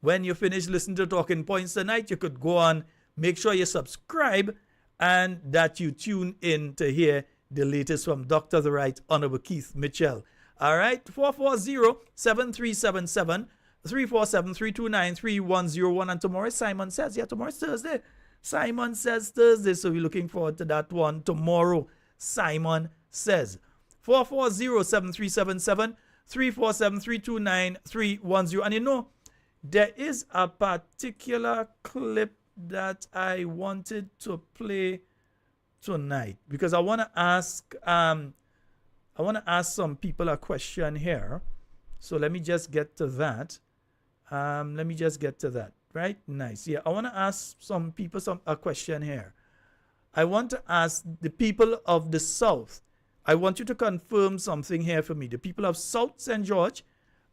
When you finish listening to Talking Points tonight, you could go on, make sure you subscribe, and that you tune in to hear the latest from Dr. the Right Honorable Keith Mitchell. All right, 440-7377, 347-329-3101. And tomorrow, Simon Says. Yeah, tomorrow's Thursday. Simon Says Thursday. So we're looking forward to that one tomorrow. Simon Says. 440-7377, 347-329-310. And you know, there is a particular clip that I wanted to play tonight, because I want to ask some people a question here. So let me just get to that. Right? Nice. Yeah, I want to ask some people a question here. I want to ask the people of the South. I want you to confirm something here for me. The people of South St. George,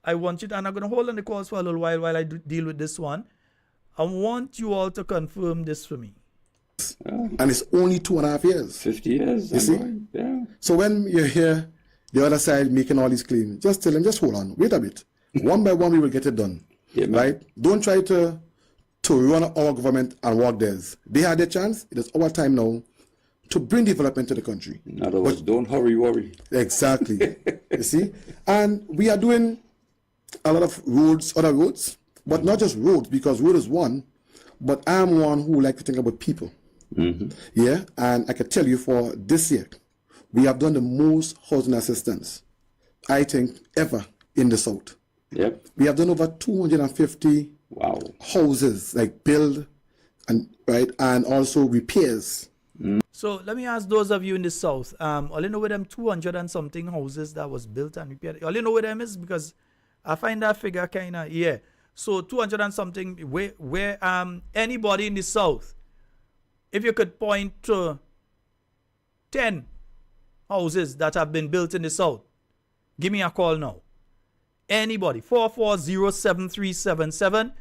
I want you to, and I'm going to hold on the calls for a little while I deal with this one. I want you all to confirm this for me. And it's only 2.5 years. 50 years. You see? Yeah. So when you hear the other side making all these claims, just tell them, just hold on, wait a bit. One by one, we will get it done. Yeah, right? Don't try to run our government and walk theirs. They had their chance. It is our time now to bring development to the country. In other words, don't hurry, worry. Exactly. You see? And we are doing a lot of other roads, but not just roads, because road is one, but I'm one who like to think about people. Mm-hmm. Yeah, and I can tell you for this year, we have done the most housing assistance, I think, ever in the South. Yep. We have done over 250 houses, like build and also repairs. So let me ask those of you in the South, all you know where them 200 and something houses that was built and repaired, all you know where them is? Because I find that figure kind of, so 200 and something, where anybody in the South, if you could point to 10 houses that have been built in the South, give me a call now. Anybody, 440-7377.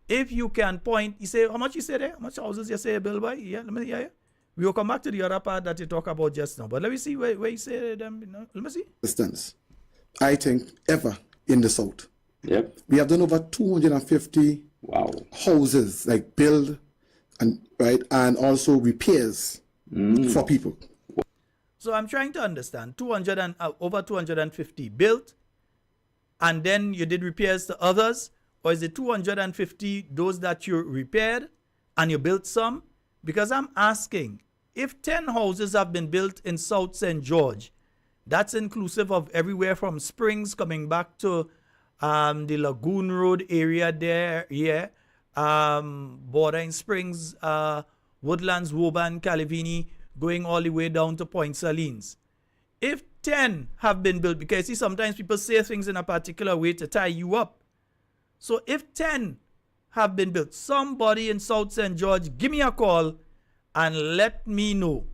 If you can point, you say, how much you say there? How much houses you say built by? Yeah, let me hear you. We will come back to the other part that you talk about just now. But let me see where you say them. Let me see. Assistance, I think, ever in the South. Yep. We have done over 250 houses, like build and also repairs for people. So I'm trying to understand, over 250 built, and then you did repairs to others, or is it 250 those that you repaired, and you built some? Because I'm asking, if 10 houses have been built in South St. George, that's inclusive of everywhere from Springs coming back to the Lagoon Road area there, bordering Springs, Woodlands, Woburn, Calivini, going all the way down to Point Salines. If 10 have been built, because see, sometimes people say things in a particular way to tie you up. So if 10 have been built, somebody in South St. George, give me a call and let me know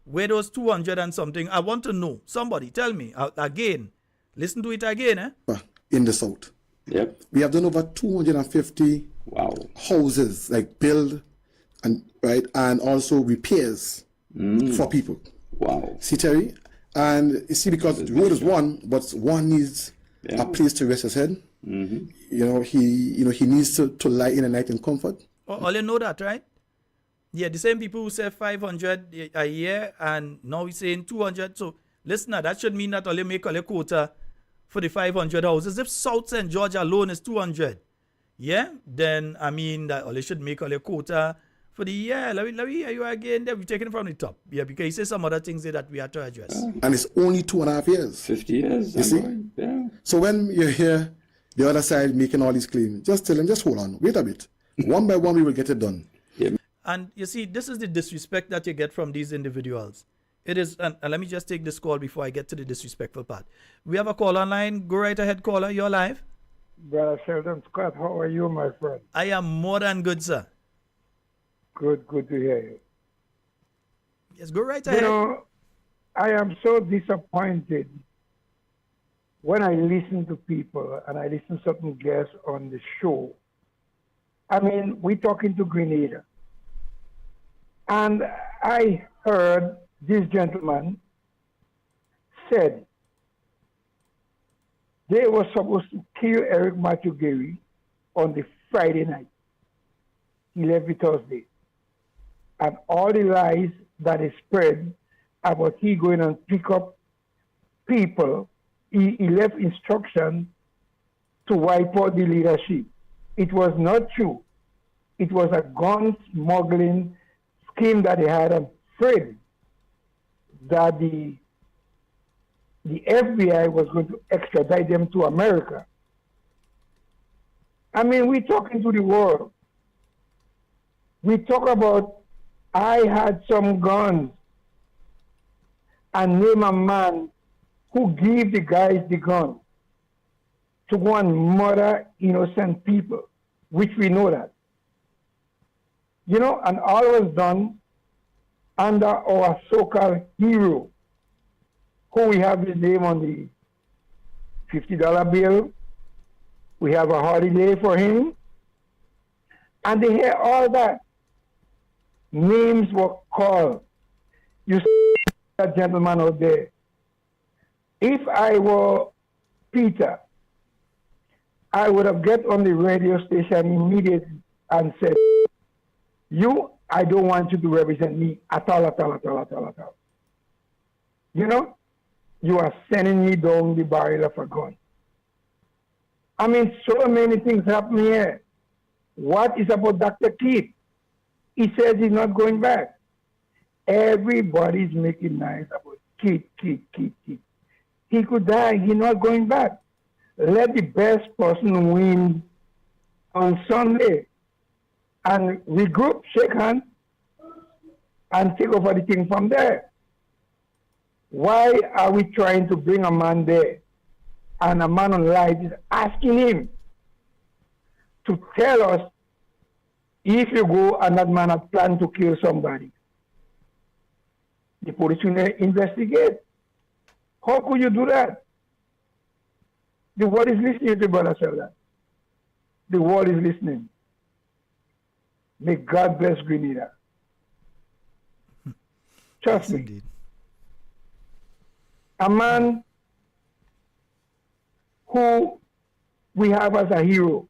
where those 200 and something. I want to know. Somebody tell me again. Listen to it again. In the South. Yep. We have done over 250 houses, like build and also repairs for people. Wow. See, Terry? And you see, because the road is one, but one needs a place to rest his head. Mm-hmm. He needs to lie in a night in comfort. All you know that, right? Yeah, the same people who say 500 a year and now we're saying 200. So listen, that should mean that only make a quota for the 500 houses. If South St. George alone is 200, then I mean that only should make a quota for the year. Let me hear you again. Then we're taking it from the top. Yeah, because you say some other things there that we have to address. And it's only 2.5 years. 50 years. You see? Right. Yeah. So when you hear the other side making all these claims, just tell them, just hold on, wait a bit. One by one, we will get it done. Yeah. And you see, this is the disrespect that you get from these individuals. It is, and let me just take this call before I get to the disrespectful part. We have a call online. Go right ahead, caller. You're live. Brother Sheldon Scott, how are you, my friend? I am more than good, sir. Good to hear you. Yes, go right ahead. You know, I am so disappointed when I listen to people and I listen to certain guests on the show. I mean, we're talking to Grenada. And I heard this gentleman said they were supposed to kill Eric Matthew Gary on the Friday night. He left the Thursday. And all the lies that is spread about he going and pick up people, he left instruction to wipe out the leadership. It was not true. It was a gun smuggling scheme that they had. I'm afraid that the FBI was going to extradite them to America. I mean, we're talking to the world. We talk about, I had some guns, and name a man who gave the guys the gun to go and murder innocent people, which we know that. You know, and all was done under our so-called hero, who we have his name on the $50 bill. We have a holiday for him. And they hear all that. Names were called. You see that gentleman out there. If I were Peter, I would have get on the radio station immediately and said, I don't want you to represent me at all. You know, you are sending me down the barrel of a gun. I mean, so many things happen here. What is about Dr. Keith? He says he's not going back. Everybody's making noise about Keith. He could die. He's not going back. Let the best person win on Sunday. And regroup, shake hands, and take over the thing from there. Why are we trying to bring a man there? And a man on live is asking him to tell us if you go and that man had planned to kill somebody. The police will investigate. How could you do that? The world is listening to Brother Sheldon. The world is listening. May God bless Grenada. Trust me. Indeed. A man who we have as a hero.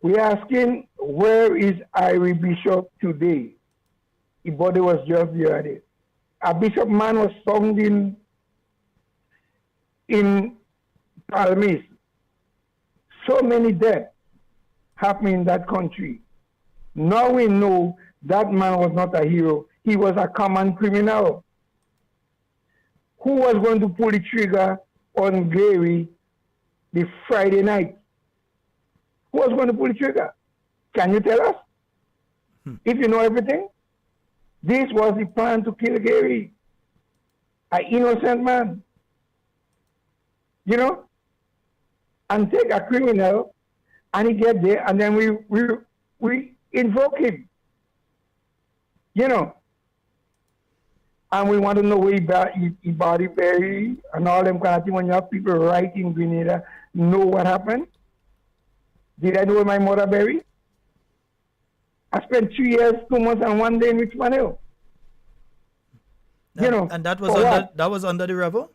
We're asking, where is Irie Bishop today? His body was just the other day. A bishop man was found in Palmis. So many deaths happening in that country. Now we know that man was not a hero. He was a common criminal. Who was going to pull the trigger on Gary the Friday night? Who was going to pull the trigger? Can you tell us? If you know everything, this was the plan to kill Gary, an innocent man. You know, and take a criminal, and he get there, and then we invoke him. You know, and we want to know where he body buried and all them kind of things. When you have people right in Grenada, know what happened. Did I know where my mother buried? I spent 2 years, 2 months, and 1 day in Richmond Hill. You know, and that was under the revo?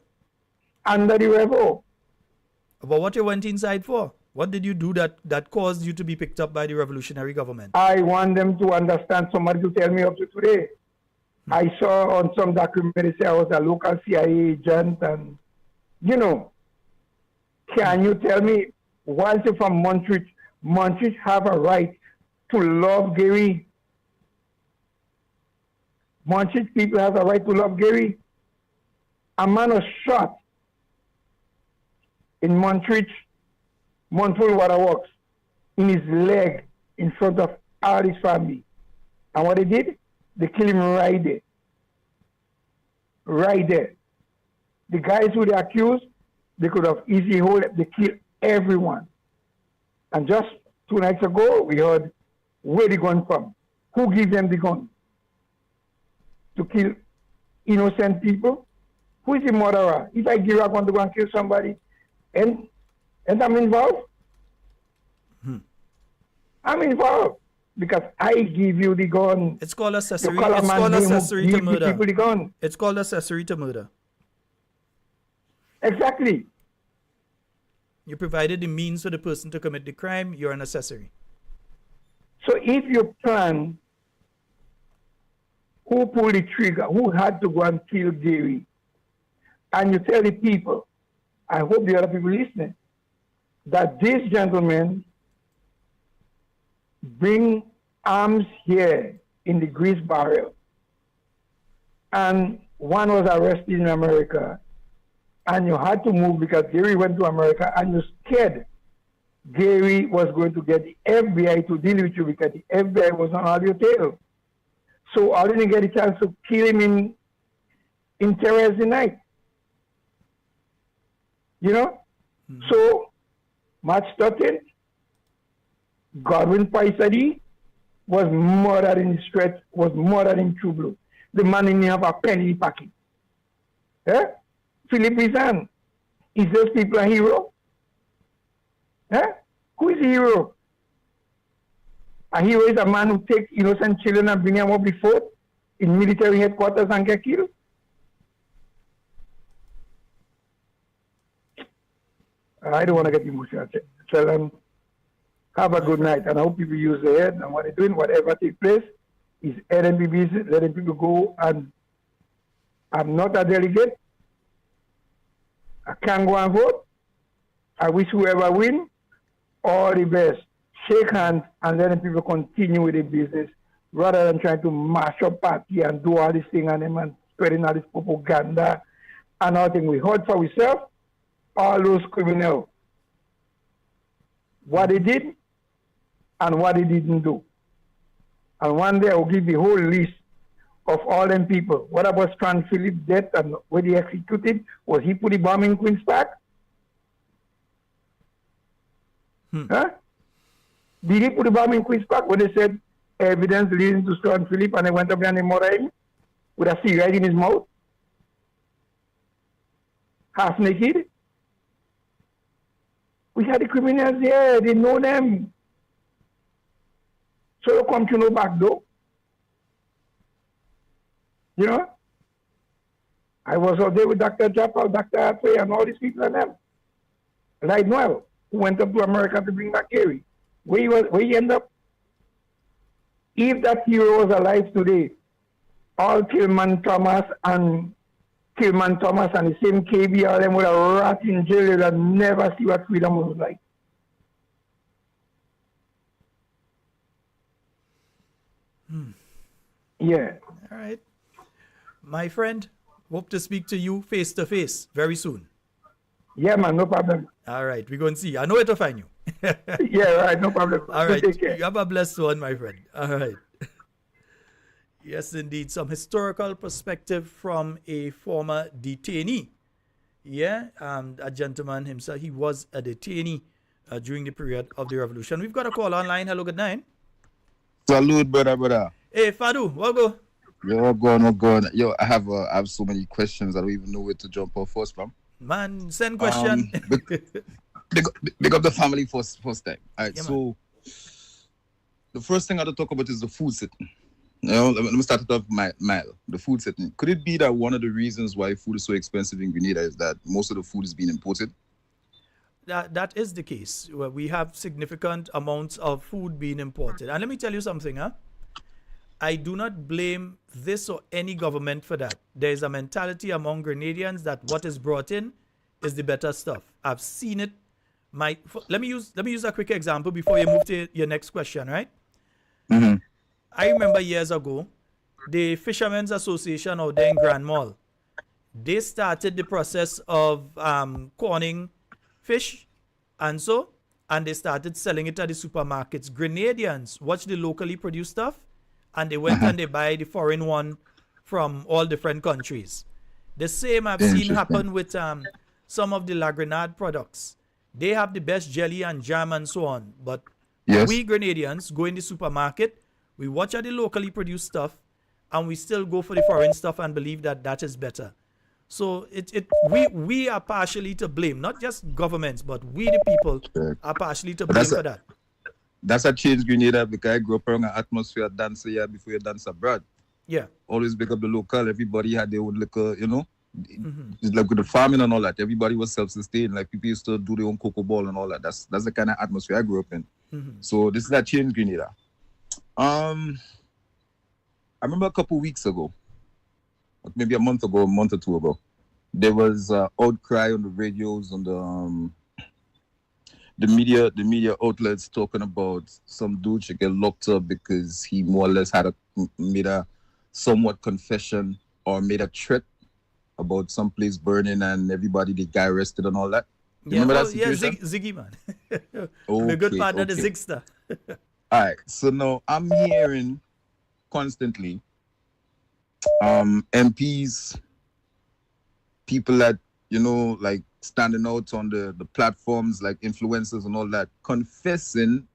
Under the revo. But what you went inside for? What did you do that caused you to be picked up by the revolutionary government? I want them to understand, somebody to tell me up to today. I saw on some documentary say I was a local CIA agent, and, you know, can you tell me, once you're from Montreal have a right to love Gary? Montreal people have a right to love Gary. A man was shot in Montreal Waterworks, in his leg, in front of all his family. And what they did? They killed him right there. Right there. The guys who they accused, they could have easily hold it. They killed everyone. And just 2 nights ago, we heard where the gun from. Who gave them the gun? To kill innocent people? Who is the murderer? If I give up, want to go and kill somebody, and I'm involved? I'm involved because I give you the gun. It's called accessory. It's called accessory to murder. People the gun. It's called accessory to murder. Exactly. You provided the means for the person to commit the crime. You're an accessory. So if you plan, who pulled the trigger, who had to go and kill Gary, and you tell the people, I hope the other people listening, that this gentleman bring arms here in the grease barrel, and one was arrested in America, and you had to move because Gary went to America, and you're scared Gary was going to get the FBI to deal with you because the FBI was on all your tail. So I didn't get a chance to kill him in Thursday night. You know? So March 13th, Godwin Paisadi was murdered in the street, was murdered in True Blue. The man didn't have a penny in his pocket. Eh? Philip Rizan, is those people a hero? Eh? Who is a hero? A hero is a man who takes innocent children and bring them up before in military headquarters and get killed. I don't want to get emotional. Sheldon, have a good night, and I hope people use their head, and what they're doing, whatever takes place, is LNP business, letting people go, and I'm not a delegate. I can't go and vote. I wish whoever win, all the best. Shake hands and letting people continue with the business rather than trying to mash up party and do all this thing and spreading all this propaganda and all things. We heard for ourselves, all those criminals, what they did and what they didn't do. And one day I'll give the whole list of all them people. What about Strand Phillips' death and where he executed? Was he put the bomb in Queen's Park? Huh? Did he put the bomb in Queen's Park when they said evidence leading to Strand Phillips and they went up there and they murdered him with a cigarette in his mouth? Half naked? We had the criminals there, they know them. So you come to no back door. You know? I was out there with Dr. Jaffa, Dr. Atway, and all these people and them. Like Noel, who went up to America to bring back Gary. Where he end up? If that hero was alive today, all Tillman Thomas and the same KB, all them would have rot in jail. They would never see what freedom was like. Yeah. All right. My friend, hope to speak to you face to face very soon. Yeah, man, no problem. All right, we're going to see. I know where to find you. Yeah, right, no problem. All You right. take care. You have a blessed one, my friend. All right. Yes, indeed. Some historical perspective from a former detainee. Yeah, a gentleman himself. He was a detainee during the period of the revolution. We've got a call online. Hello, good night. Salute, brother. Hey, Fadu, what go? Yo, go on. Yo, I have so many questions. I don't even know where to jump off first from. Man, send question. Big up the family first time. All right, Yeah, so the first thing I want to talk about is the food sitting. You know, let me start it off mile. The food sitting. Could it be that one of the reasons why food is so expensive in Grenada is that most of the food is being imported? That is the case. We have significant amounts of food being imported. And let me tell you something, I do not blame this or any government for that. There is a mentality among Grenadians that what is brought in is the better stuff. I've seen it. Let me use a quick example before you move to your next question, right? Mm-hmm. I remember years ago, the Fishermen's Association out there in Grand Mall, they started the process of corning fish and they started selling it at the supermarkets. Grenadians watch the locally produced stuff, and they went and they buy the foreign one from all different countries. The same I've seen happen with some of the La Grenade products. They have the best jelly and jam and so on. But we Grenadians go in the supermarket, we watch at the locally produced stuff, and we still go for the foreign stuff and believe that that is better. So we are partially to blame, not just governments, but we the people are partially to blame for that. That's a change Grenada because I grew up around an atmosphere of dance here before you dance abroad. Yeah. Always pick up the local. Everybody had their own liquor, you know. It's like with the farming and all that. Everybody was self-sustained. Like people used to do their own cocoa ball and all that. That's the kind of atmosphere I grew up in. So this is that change Grenada. I remember a couple weeks ago, maybe a month or two ago, there was outcry on the radios, on the media outlets talking about some dude should get locked up because he more or less made a somewhat confession or made a threat about some place burning and everybody, the guy arrested and all that. Remember that situation? Yeah, Ziggy man. The good part of the Zigster. All right, so now I'm hearing constantly MPs, people that, you know, like standing out on the platforms like influencers and all that, confessing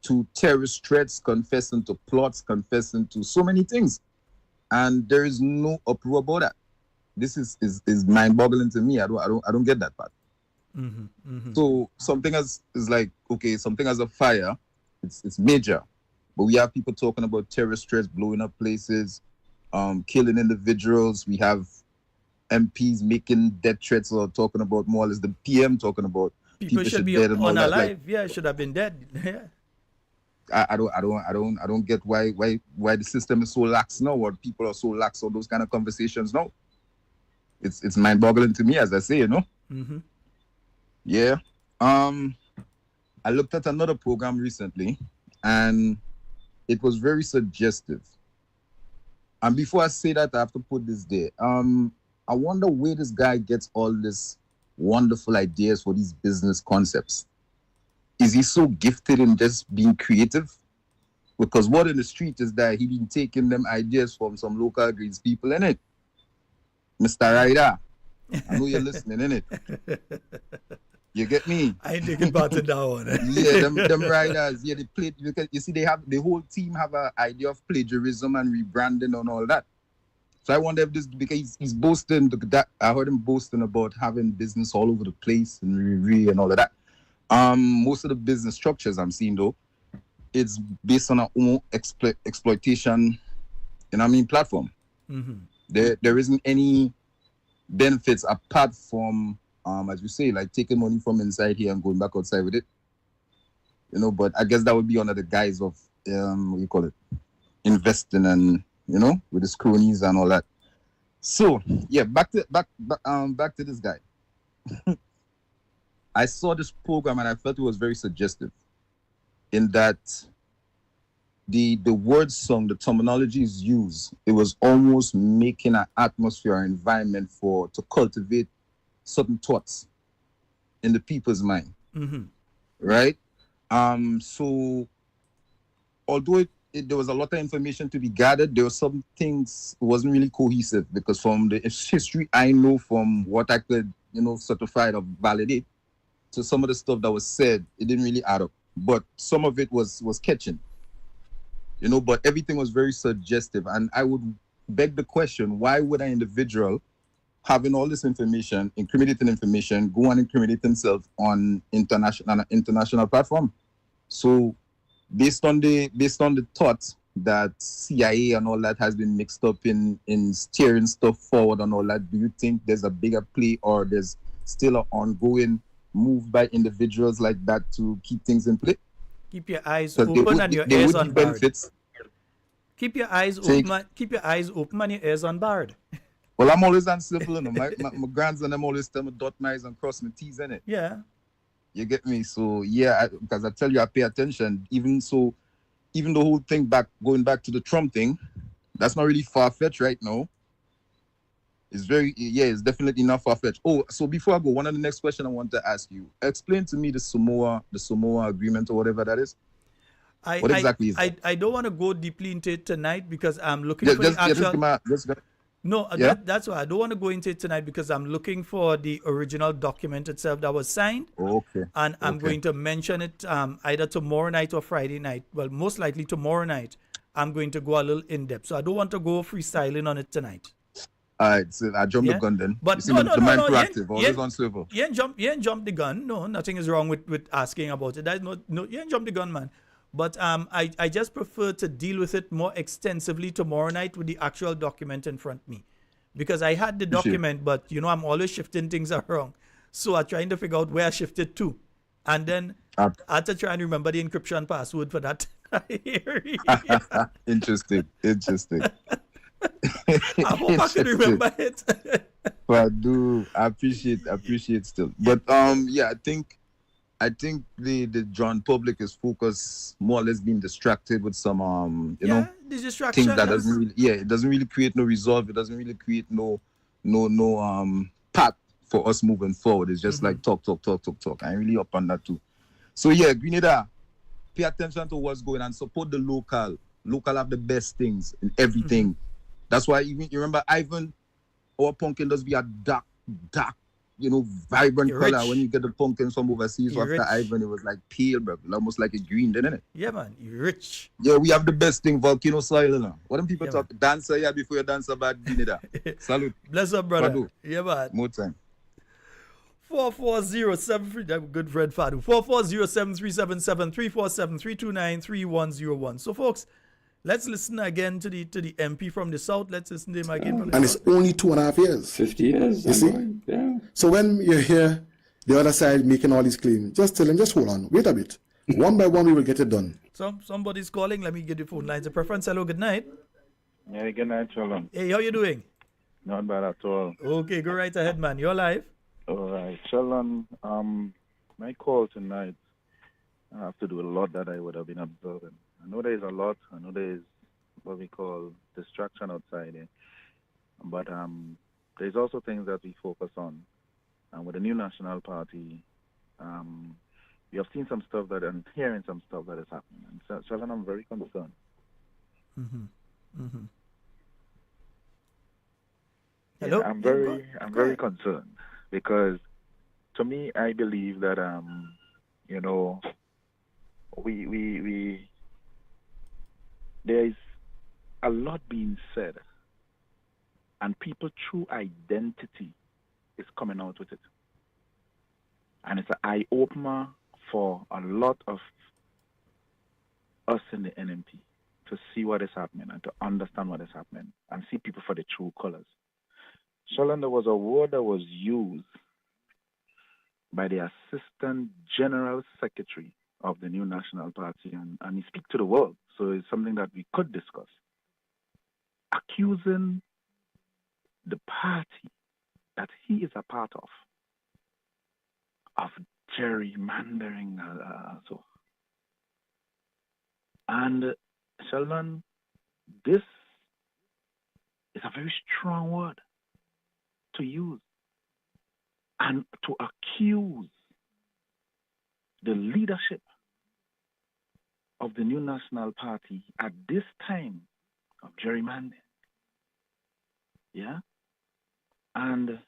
to terrorist threats, confessing to plots, confessing to so many things. And there is no uproar about that. This is mind-boggling to me. I don't get that part. So something is like, okay, something as a fire, it's major. But we have people talking about terrorist threats, blowing up places, killing individuals. We have MPs making death threats or talking about more or less the PM talking about people should be dead and all that. Like, yeah, should have been dead. Yeah. I don't get why the system is so lax now, or people are so lax on those kind of conversations now. It's mind-boggling to me, as I say, you know. Yeah. I looked at another program recently, and it was very suggestive. And before I say that, I have to put this there. I wonder where this guy gets all this wonderful ideas for these business concepts. Is he so gifted in just being creative? Because what in the street is that he been taking them ideas from some local Greens people, innit? Mr. Ryder, I know you're listening, innit? You get me? I ain't taking part in that one. Yeah, them riders, yeah, they played, because you see, the whole team have an idea of plagiarism and rebranding and all that. So I wonder if this, because he's boasting, I heard him boasting about having business all over the place and all of that. Most of the business structures I'm seeing though, it's based on our own exploitation, you know what I mean, platform. There isn't any benefits apart from, as you say, like taking money from inside here and going back outside with it. You know, but I guess that would be under the guise of, what do you call it, investing and, you know, with his cronies and all that. So, yeah, back to this guy. I saw this program and I felt it was very suggestive in that the word song, the terminology is used, it was almost making an atmosphere, an environment to cultivate certain thoughts in the people's mind. Mm-hmm. Right? So although there was a lot of information to be gathered, there were some things wasn't really cohesive, because from the history I know, from what I could, certify or validate, to some of the stuff that was said, it didn't really add up. But some of it was catching, but everything was very suggestive. And I would beg the question, why would an individual having all this information, incriminating information, go and incriminate himself on an international platform? So based on the thought that CIA and all that has been mixed up in steering stuff forward and all that, do you think there's a bigger play, or there's still an ongoing move by individuals like that to keep things in play? Keep your eyes open and your ears on benefits. Keep your eyes open. Keep your eyes open and your ears on barred. Well, I'm always on civil, my grandson, I'm always telling me dot my eyes and cross my T's in it. Yeah. You get me? So yeah, because I tell you, I pay attention. Even the whole thing going back to the Trump thing, that's not really far-fetched right now. It's definitely not far-fetched. Oh, so before I go, one of the next question I want to ask you, explain to me the Samoa agreement or whatever that is. What exactly is that? I don't want to go deeply into it tonight because I'm looking for the actual... That's why I don't want to go into it tonight, because I'm looking for the original document itself that was signed. Okay. And I'm going to mention it either tomorrow night or Friday night. Well, most likely tomorrow night. I'm going to go a little in depth. So I don't want to go freestyling on it tonight. All right, so I jumped the gun then. But no, proactive, always on swivel. You ain't jump the gun. No, nothing is wrong with asking about it. You ain't jump the gun, man. But I just prefer to deal with it more extensively tomorrow night with the actual document in front of me. Because I had the document, but I'm always shifting things around. So I'm trying to figure out where I shifted to. And then I had to try and remember the encryption password for that area. Interesting. I hope I can remember it. But I appreciate still. But I think the John public is focused more or less being distracted with some things that it doesn't really create no resolve. It doesn't really create no path for us moving forward. It's just like talk. I'm really up on that too. So yeah, Grenada, pay attention to what's going on. Support the local. Local have the best things in everything. That's why you remember Ivan, our pumpkin does be a dark, vibrant color. When you get the pumpkins from overseas after Ivan, it was like pale, bro, almost like a green, didn't it? Yeah, man, you're rich. Yeah, we have the best thing, volcano soil, you know. What do people talk? Man. Dancer, before you dance about Grenada. Salute. Bless up, brother. Fadu. Yeah, man. More time. 44073, that good friend Fadu. 44073773473293101. So, folks, let's listen again to the MP from the South. Let's listen to him again. And it's only 2.5 years. 50 years. You see? Yeah. So when you hear the other side making all these claims, just tell them, just hold on, wait a bit. One by one, we will get it done. Somebody's calling. Let me get the phone lines of preference. Hello, good night. Yeah, good night, Sheldon. Hey, how you doing? Not bad at all. Okay, go right ahead, man. You're live. All right, Sheldon. My call tonight, I have to do a lot that I would have been observing. I know there is a lot. I know there is what we call distraction outside here. But there's also things that we focus on. And with the new National Party, we have seen some stuff and hearing some stuff that is happening. And so, Sheldon, I'm very concerned. Hello? Yeah, I'm very concerned because to me, I believe that we there is a lot being said, and people true identity is coming out with it, and it's an eye opener for a lot of us in the NMP to see what is happening and to understand what is happening and see people for the true colors. Sheldon, there was a word that was used by the Assistant General Secretary of the new National Party, and he speak to the world, so it's something that we could discuss. Accusing the party that he is a part of gerrymandering. And Sheldon, this is a very strong word to use and to accuse the leadership of the new National Party at this time of gerrymandering. Yeah? And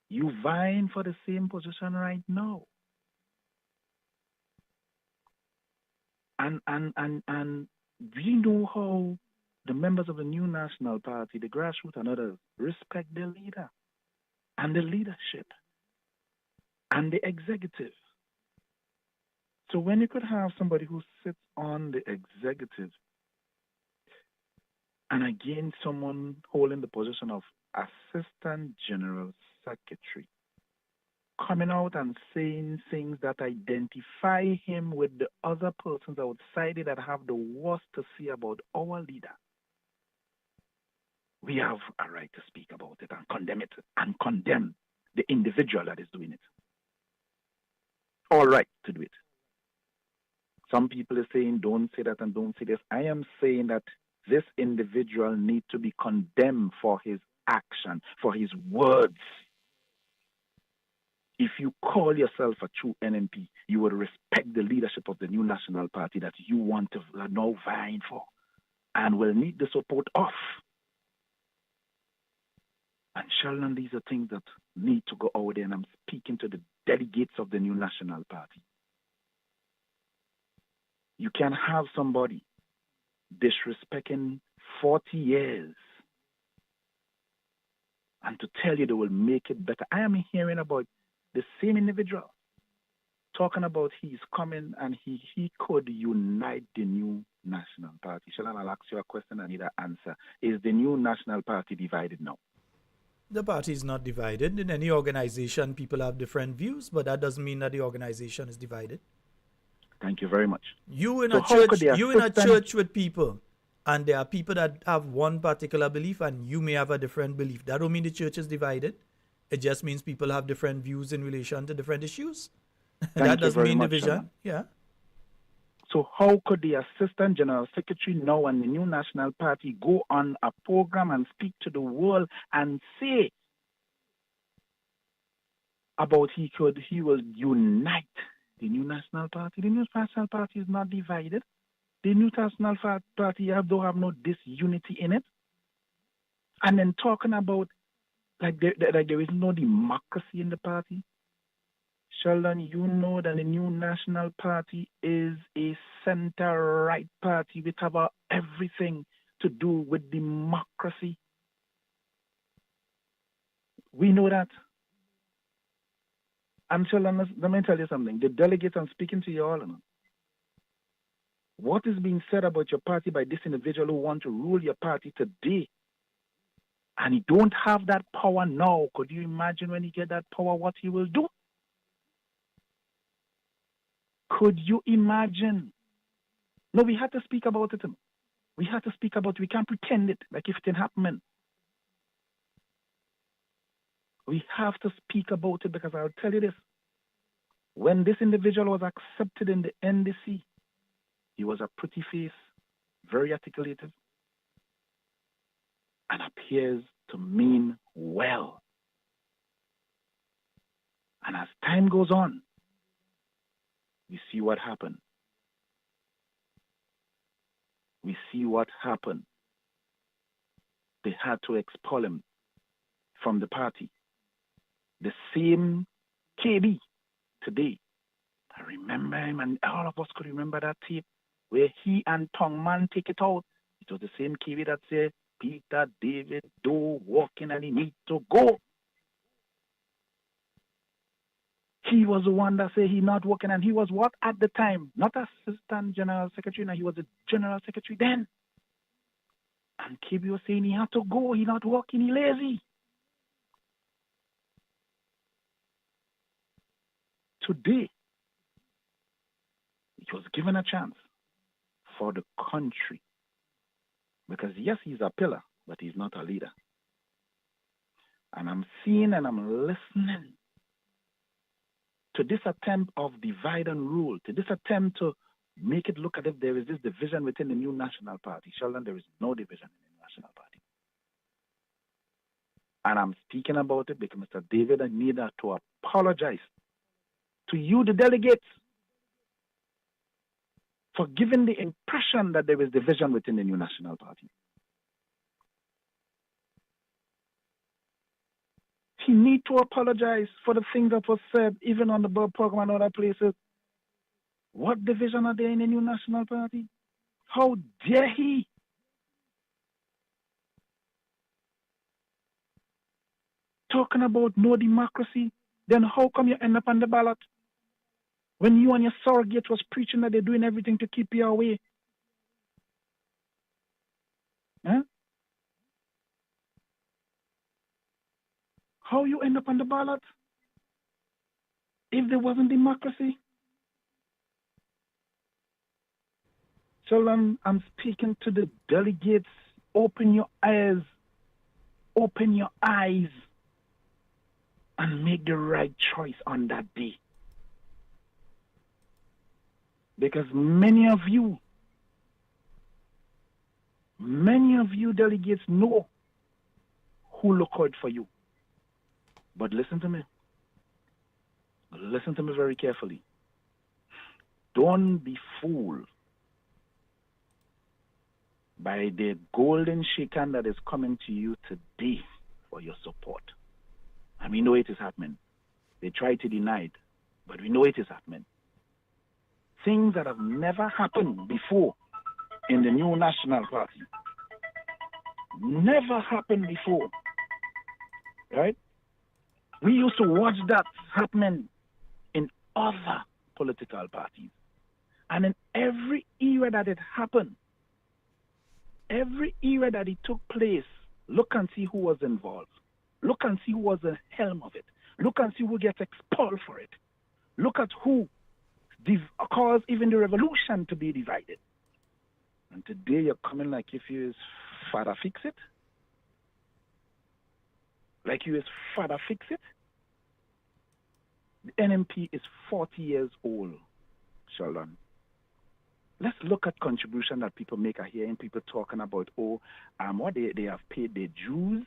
you vying for the same position right now. And we know how the members of the new National Party, the grassroots and others, respect their leader and the leadership and the executive. So when you could have somebody who sits on the executive and again someone holding the position of Assistant General Secretary, coming out and saying things that identify him with the other persons outside it that have the worst to say about our leader, we have a right to speak about it and condemn it and condemn the individual that is doing it. All right to do it. Some people are saying don't say that and don't say this. I am saying that this individual needs to be condemned for his action, for his words. If you call yourself a true NNP, you will respect the leadership of the new National Party that you want to now vying for and will need the support of. And Sheldon, these are things that need to go out there, and I'm speaking to the delegates of the new National Party. You can have somebody disrespecting 40 years and to tell you they will make it better. I am hearing about the same individual talking about he's coming and he could unite the new National Party. Sheldon, I'll ask you a question. I need an answer. Is the new National Party divided now? The party is not divided. In any organization, people have different views, but that doesn't mean that the organization is divided. Thank you very much. You in a church with people, and there are people that have one particular belief, and you may have a different belief. That don't mean the church is divided. It just means people have different views in relation to different issues. That doesn't mean division. Yeah. So how could the Assistant General Secretary now and the new National Party go on a program and speak to the world and say about he will unite the new National Party? The new National Party is not divided. The new National Party don't have no disunity in it. And then talking about like there is no democracy in the party. Sheldon, you know that the new National Party is a center-right party which have everything to do with democracy. We know that. And Sheldon, let me tell you something. The delegates, I'm speaking to you all. What is being said about your party by this individual who wants to rule your party today, and he don't have that power now, could you imagine when he get that power what he will do? Could you imagine? No, we had to speak about it. We had to speak about it. We can't pretend it like if it didn't happen. We have to speak about it because I'll tell you this. When this individual was accepted in the NDC, he was a pretty face, very articulated, and appears to mean well. And as time goes on, we see what happened. We see what happened. They had to expel him from the party. The same KB today. I remember him, and all of us could remember that tape where he and Tongman take it out. It was the same KB that said, Peter David Doe walking and he needs to go. He was the one that said he's not working, and he was what at the time? Not Assistant General Secretary, now he was the General Secretary then. And KB was saying he had to go, he's not working, he's lazy. Today, he was given a chance for the country. Because yes, he's a pillar, but he's not a leader. And I'm seeing and I'm listening to this attempt of divide and rule, to this attempt to make it look as if there is this division within the new National Party. Sheldon, there is no division in the National Party. And I'm speaking about it because Mr. David, I need to apologize to you, the delegates, for giving the impression that there is division within the new National Party. He need to apologize for the things that was said, even on the Bob program and other places. What division are there in the new National Party? How dare he? Talking about no democracy, then how come you end up on the ballot? When you and your surrogate was preaching that they're doing everything to keep you away. Huh? How you end up on the ballot? If there wasn't democracy? So I'm speaking to the delegates. Open your eyes. Open your eyes. And make the right choice on that day. Because many of you delegates know who look out for you. But listen to me. Listen to me very carefully. Don't be fooled by the golden shaken that is coming to you today for your support. And we know it is happening. They try to deny it, but we know it is happening. Things that have never happened before in the new National Party. Never happened before. Right? We used to watch that happening in other political parties. And in every era that it happened, every era that it took place, look and see who was involved. Look and see who was the helm of it. Look and see who gets expelled for it. Look at who caused even the revolution to be divided. And today you're coming like if you is Father Fix It. Like you is Father Fix It. The NMP is 40 years old, Sheldon. Let's look at contribution that people make. I hearing people talking about, what they have paid their dues.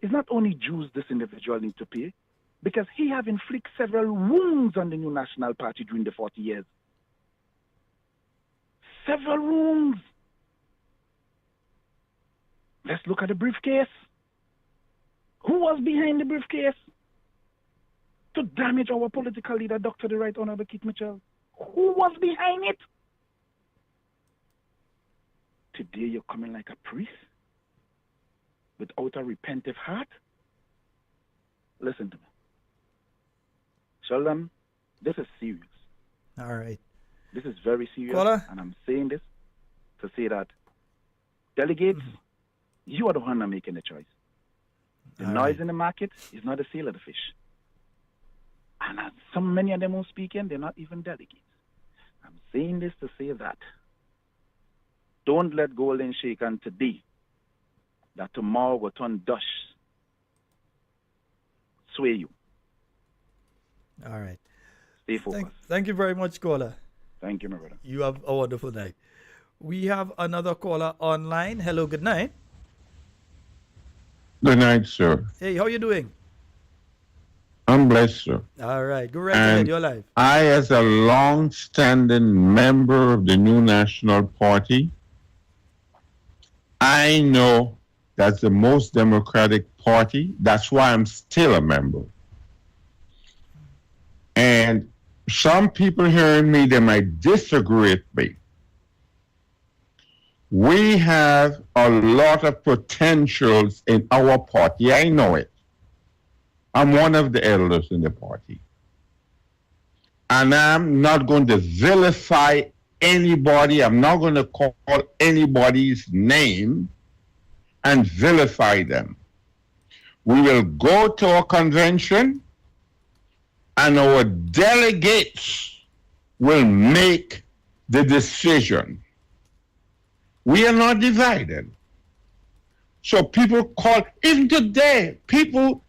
It's not only dues this individual needs to pay, because he have inflicted several wounds on the new National Party during the 40 years. Several wounds. Let's look at the briefcase. Who was behind the briefcase to damage our political leader, Dr. the Right Honorable Keith Mitchell? Who was behind it? Today you're coming like a priest without a repentant heart? Listen to me. Sheldon, this is serious. All right. This is very serious. Caller? And I'm saying this to say that delegates, you are the one that making the choice. The noise in the market is not the sale of the fish. And so many of them who speaking, they're not even delegates. I'm saying this to say that don't let golden shake on today that tomorrow will turn dust. Sway you. All right. Stay focused. Thank you very much, caller. Thank you, my brother. You have a wonderful night. We have another caller online. Hello, good night. Good night, sir. Hey, how you doing? I'm blessed, sir. All right, go right ahead. You're live. I, as a long-standing member of the New National Party, I know that's the most democratic party. That's why I'm still a member. And some people hearing me, they might disagree with me. We have a lot of potentials in our party. I know it. I'm one of the elders in the party. And I'm not going to vilify anybody. I'm not going to call anybody's name and vilify them. We will go to a convention and our delegates will make the decision. We are not divided. So people call, even today, people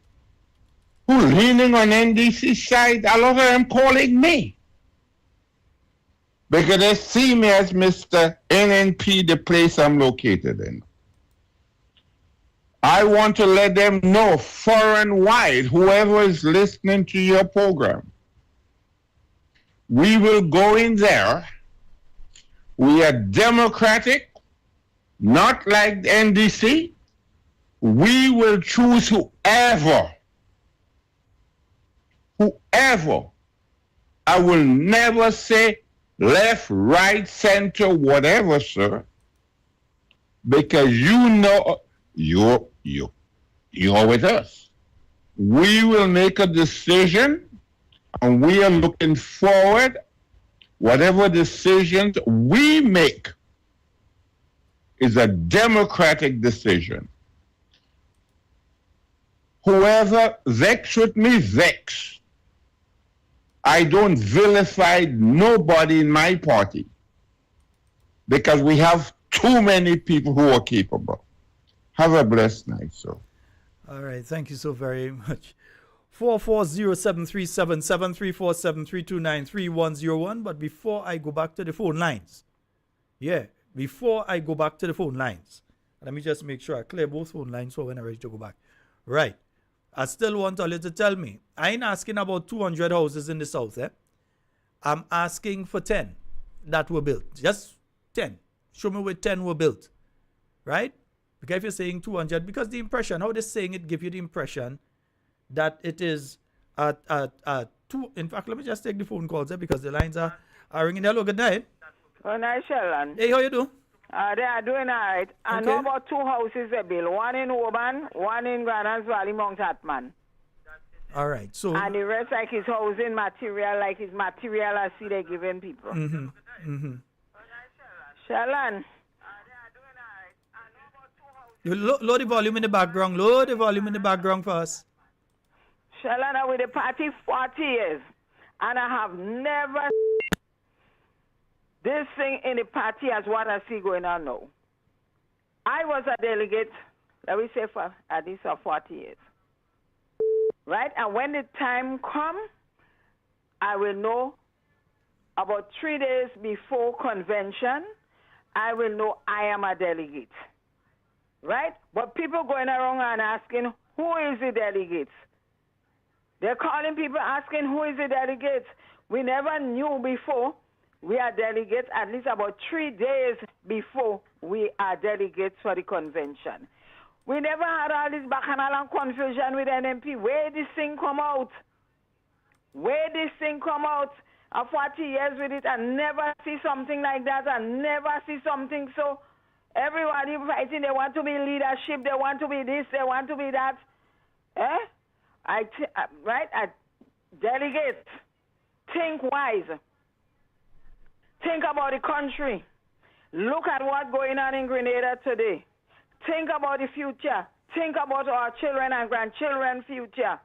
who are leaning on NDC side, a lot of them calling me. because they see me as Mr. NNP, the place I'm located in. I want to let them know, far and wide, whoever is listening to your program, we will go in there. We are democratic, not like the NDC. We will choose whoever. I will never say left, right, center, whatever, sir, because you know you're with us. We will make a decision, and we are looking forward. Whatever decisions we make is a democratic decision. Whoever vexed with me, vex. I don't vilify nobody in my party because we have too many people who are capable. Have a blessed night, sir. All right, thank you so very much. 440-737-734-732-93-101. But before I go back to the phone lines, let me just make sure I clear both phone lines so when I'm ready to go back. Right. I still want all you to tell me. I ain't asking about 200 houses in the south, I'm asking for 10 that were built. Just 10. Show me where 10 were built. Right? Because if you're saying 200, because the impression, how they're saying it, give you the impression that it is two. In fact, let me just take the phone calls because the lines are ringing. Hello, good night. Good night, Sheldon. Hey, how you doing? They are doing all right. I know about 2 houses they built. One in Oban, one in Grenada Valley, Mount Atman. All right. So. And the rest like his housing material, like his material I see they giving people. Sheldon. You load the volume in the background. Load the volume in the background for us. Sheldon, I'm with the party 40 years. And I have never this thing in the party as what I see going on now. I was a delegate, let me say for at least for 40 years. Right? And when the time comes, I will know about 3 days before convention, I will know I am a delegate. Right? But people going around and asking, who is the delegates? They're calling people asking, who is the delegates? We never knew before. We are delegates at least about 3 days before we are delegates for the convention. We never had all this bacchanal and confusion with NMP. Where this thing come out? Where this thing come out? Of 40 years with it, I never see something like that. I never see something so. Everybody fighting, they want to be leadership, they want to be this, they want to be that. Delegates, think wise. Think about the country. Look at what's going on in Grenada today. Think about the future. Think about our children and grandchildren's future.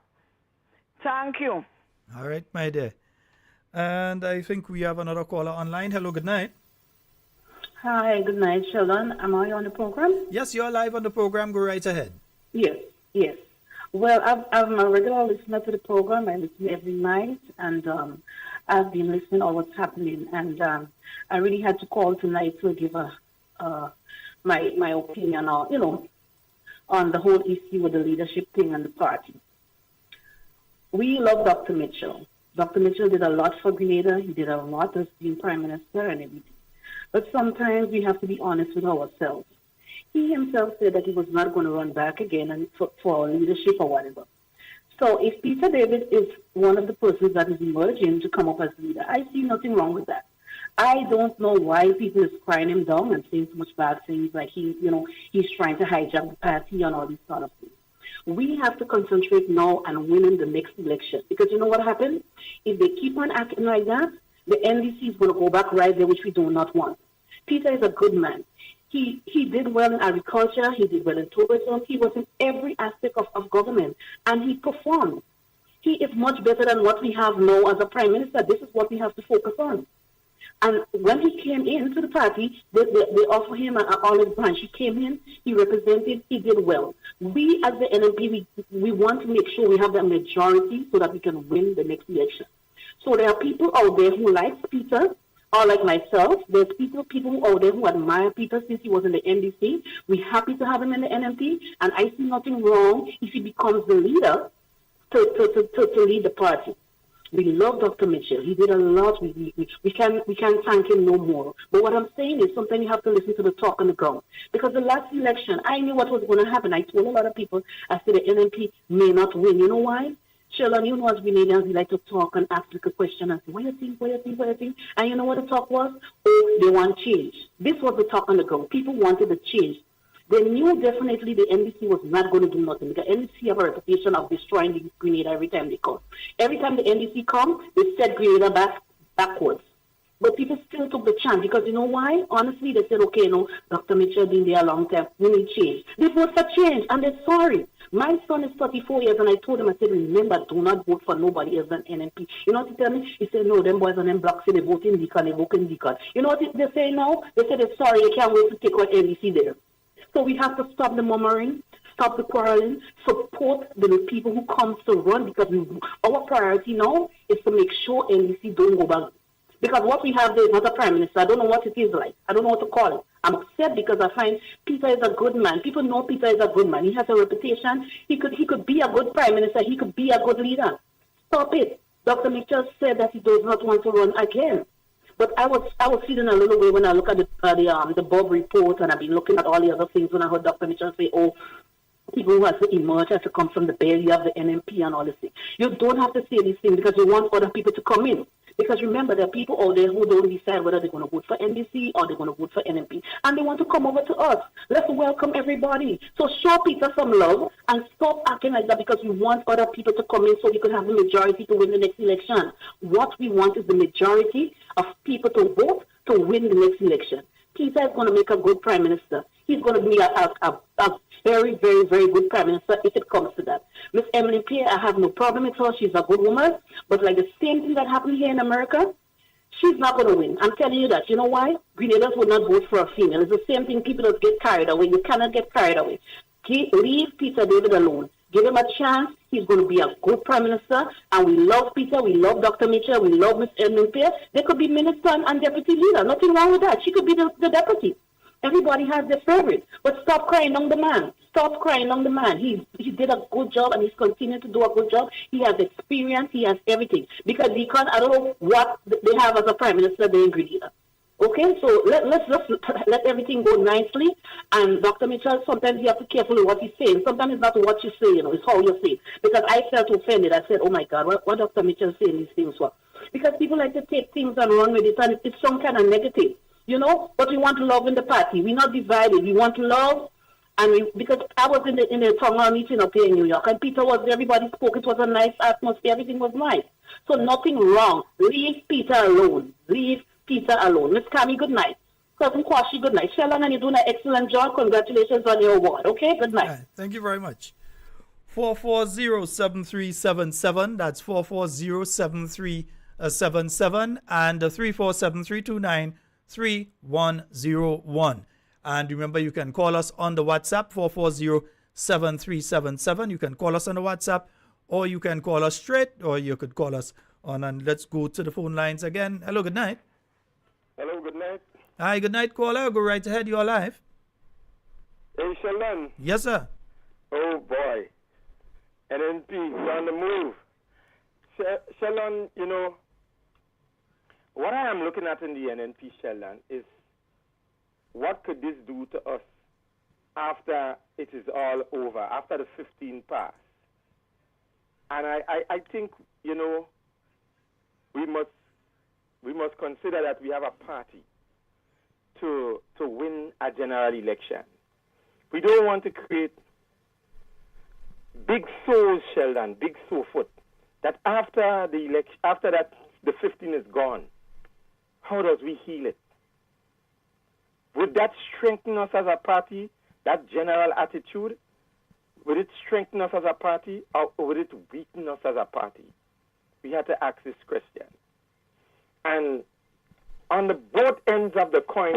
Thank you. All right, my dear. And I think we have another caller online. Hello, good night. Hi, good night, Sheldon. Am I on the program? Yes, you're live on the program. Go right ahead. Yes. Well, I'm a regular listener to the program. I listen every night, and I've been listening to what's happening. And I really had to call tonight to give my opinion on the whole issue with the leadership thing and the party. We love Dr. Mitchell. Dr. Mitchell did a lot for Grenada. He did a lot as being Prime Minister and everything. But sometimes we have to be honest with ourselves. He himself said that he was not going to run back again and for leadership or whatever. So if Peter David is one of the persons that is emerging to come up as leader, I see nothing wrong with that. I don't know why people is crying him down and saying so much bad things like he's trying to hijack the party and all these sort of things. We have to concentrate now and win in the next election. Because you know what happened? If they keep on acting like that, the NDC is going to go back right there, which we do not want. Peter is a good man. He did well in agriculture. He did well in tourism. He was in every aspect of government, and he performed. He is much better than what we have now as a prime minister. This is what we have to focus on. And when he came into the party, they offered him an olive branch. He came in, he represented, he did well. We as the NMP, we want to make sure we have the majority so that we can win the next election. So there are people out there who like Peter, or like myself, there's people out there who admire Peter since he was in the NDC. We're happy to have him in the NMP, and I see nothing wrong if he becomes the leader to lead the party. We love Dr. Mitchell. He did a lot. We can't thank him no more. But what I'm saying is sometimes you have to listen to the talk on the ground. Because the last election, I knew what was going to happen. I told a lot of people, I said the NMP may not win. You know why? Sheldon, you know as Grenadians, we like to talk and ask like a question and say, what do you think? And you know what the talk was? Oh, they want change. This was the talk on the ground. People wanted the change. They knew definitely the NDC was not going to do nothing because NDC have a reputation of destroying the Grenada every time they come. Every time the NDC come, they set Grenada backwards. But people still took the chance because you know why? Honestly, they said, okay, Dr. Mitchell been there a long time. We need change. They vote for change and they're sorry. My son is 34 years and I told him, I said, remember, do not vote for nobody else than NMP. You know what he tell me? He said, no, them boys and them blacks say they vote in Deacon, they vote in Deacon. You know what they say now? They say they're sorry, they can't wait to take out NDC there. So we have to stop the murmuring, stop the quarreling, support the people who come to run because our priority now is to make sure NDC don't go back. Because what we have there is not a prime minister. I don't know what it is like. I don't know what to call it. I'm upset because I find Peter is a good man. People know Peter is a good man. He has a reputation. He could be a good prime minister. He could be a good leader. Stop it. Dr. Mitchell said that he does not want to run again. But I was feeling a little way when I look at the Bob report, and I've been looking at all the other things when I heard Dr. Mitchell say, oh, people who have to emerge have to come from the belly of the NMP and all this thing. You don't have to say these things because you want other people to come in. Because remember, there are people out there who don't decide whether they're going to vote for NDC or they're going to vote for NMP. And they want to come over to us. Let's welcome everybody. So show Peter some love and stop acting like that because we want other people to come in so we can have the majority to win the next election. What we want is the majority of people to vote to win the next election. Peter is going to make a good prime minister. He's going to be a very, very, very good prime minister if it comes to that. Miss Emily Pierre, I have no problem with her. She's a good woman. But like the same thing that happened here in America, she's not going to win. I'm telling you that. You know why? Grenadians would not vote for a female. It's the same thing. People don't get carried away. You cannot get carried away. Leave Peter David alone. Give him a chance. He's going to be a good prime minister. And we love Peter. We love Dr. Mitchell. We love Miss Emily Pierre. They could be minister and deputy leader. Nothing wrong with that. She could be the deputy. Everybody has their favorite. But stop crying on the man. Stop crying on the man. He did a good job and he's continuing to do a good job. He has experience. He has everything. Because I don't know what they have as a prime minister there in Grenada. Okay, so let's let everything go nicely. And Dr. Mitchell, sometimes you have to be careful with what he's saying. Sometimes it's not what you say, it's how you say it. Because I felt offended. I said, oh my God, what Dr. Mitchell saying these things for? Because people like to take things and run with it and it's some kind of negative. But we want love in the party. We're not divided. We want love. And because I was in the town hall meeting up here in New York, and Peter was there, everybody spoke. It was a nice atmosphere. Everything was nice. So nothing wrong. Leave Peter alone. Leave Peter alone. Miss Cammy, good night. Cousin Kwashi, good night. Sheldon, and you're doing an excellent job. Congratulations on your award. Okay, good night. Right, thank you very much. 440-7377. That's 440-7377 and 347-329-3101. And remember, you can call us on the WhatsApp, 440-7377. You can call us on the WhatsApp, or you can call us straight, or you could call us on, and let's go to the phone lines again. Hello, good night. Hello, good night. Hi, good night, caller. Go right ahead. You're live. Hey, Sheldon. Yes, sir. Oh, boy. NNP is on the move. Sheldon, what I am looking at in the NNP, Sheldon, is what could this do to us after it is all over, after the 15 pass? And I think, we must consider that we have a party to win a general election. We don't want to create big souls, Sheldon, big soul foot, that after the election, after that the 15 is gone, how does we heal it? Would that strengthen us as a party, that general attitude? Would it strengthen us as a party, or would it weaken us as a party? We have to ask this question. And on the both ends of the coin,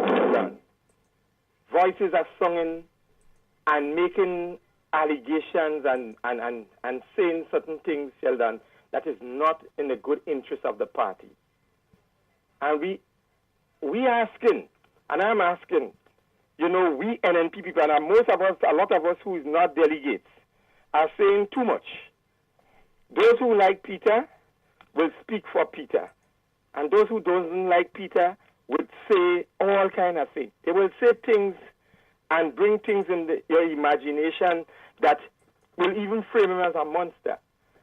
voices are singing and making allegations and saying certain things, Sheldon, that is not in the good interest of the party. And we asking, and I'm asking, you know, we NNP people, and most of us, a lot of us who is not delegates, are saying too much. Those who like Peter will speak for Peter, and those who don't like Peter would say all kind of things. They will say things and bring things in your imagination that will even frame him as a monster.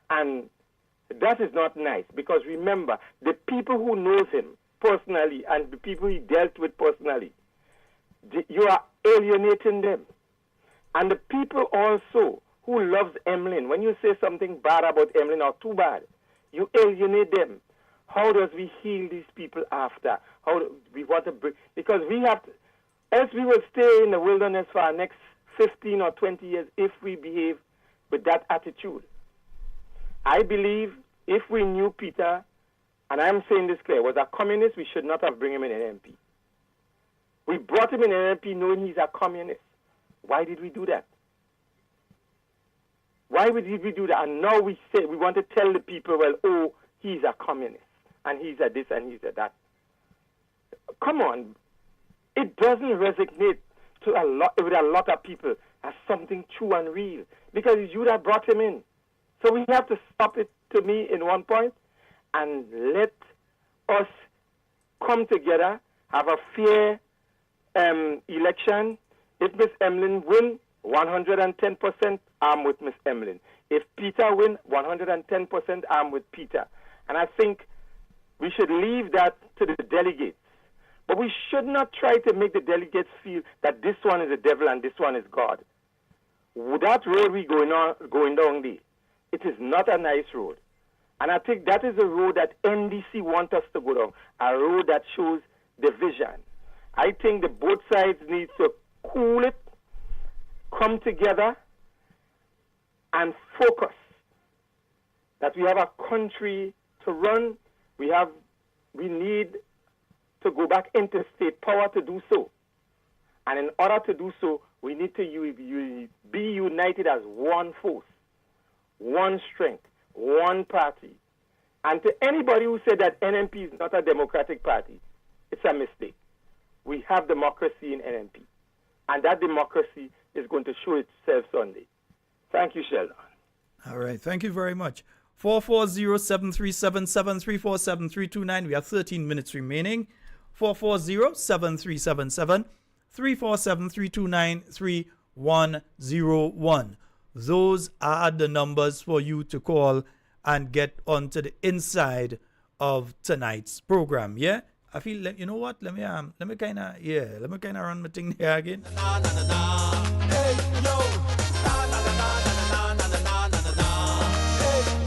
And that is not nice, because remember, the people who knows him personally and the people he dealt with personally, you are alienating them. And the people also who loves Emlyn, when you say something bad about Emlyn or too bad, you alienate them. How does we heal these people after? How do we want to bring, because we have to, else we will stay in the wilderness for our next 15 or 20 years if we behave with that attitude. I believe if we knew Peter, and I'm saying this clear, was a communist, we should not have bring him in NNP. We brought him in NNP knowing he's a communist. Why did we do that? Why did we do that? And now we say we want to tell the people, well, oh, he's a communist, and he's a this and he's a that. Come on. It doesn't resonate with a lot of people as something true and real, because it's you that brought him in. So we have to stop it, to me, in one point, and let us come together, have a fair election. If Miss Emlyn win, 110% I'm with Miss Emlyn. If Peter win, 110% I'm with Peter. And I think we should leave that to the delegates. But we should not try to make the delegates feel that this one is the devil and this one is God. That road we going down there, it is not a nice road. And I think that is a road that NDC want us to go down, a road that shows division. I think the both sides need to cool it, come together, and focus. That we have a country to run. We need to go back into state power to do so. And in order to do so, we need to be united as one force, one strength, one party. And to anybody who said that NNP is not a democratic party, it's a mistake. We have democracy in NNP. And that democracy is going to show itself Sunday. Thank you, Sheldon. All right. Thank you very much. 440-737-734-7329. We have 13 minutes remaining. 440-737-347-329-3101. Those are the numbers for you to call and get onto the inside of tonight's program. Yeah? I feel like, you know what? Let me kind of run my thing here again. Hey,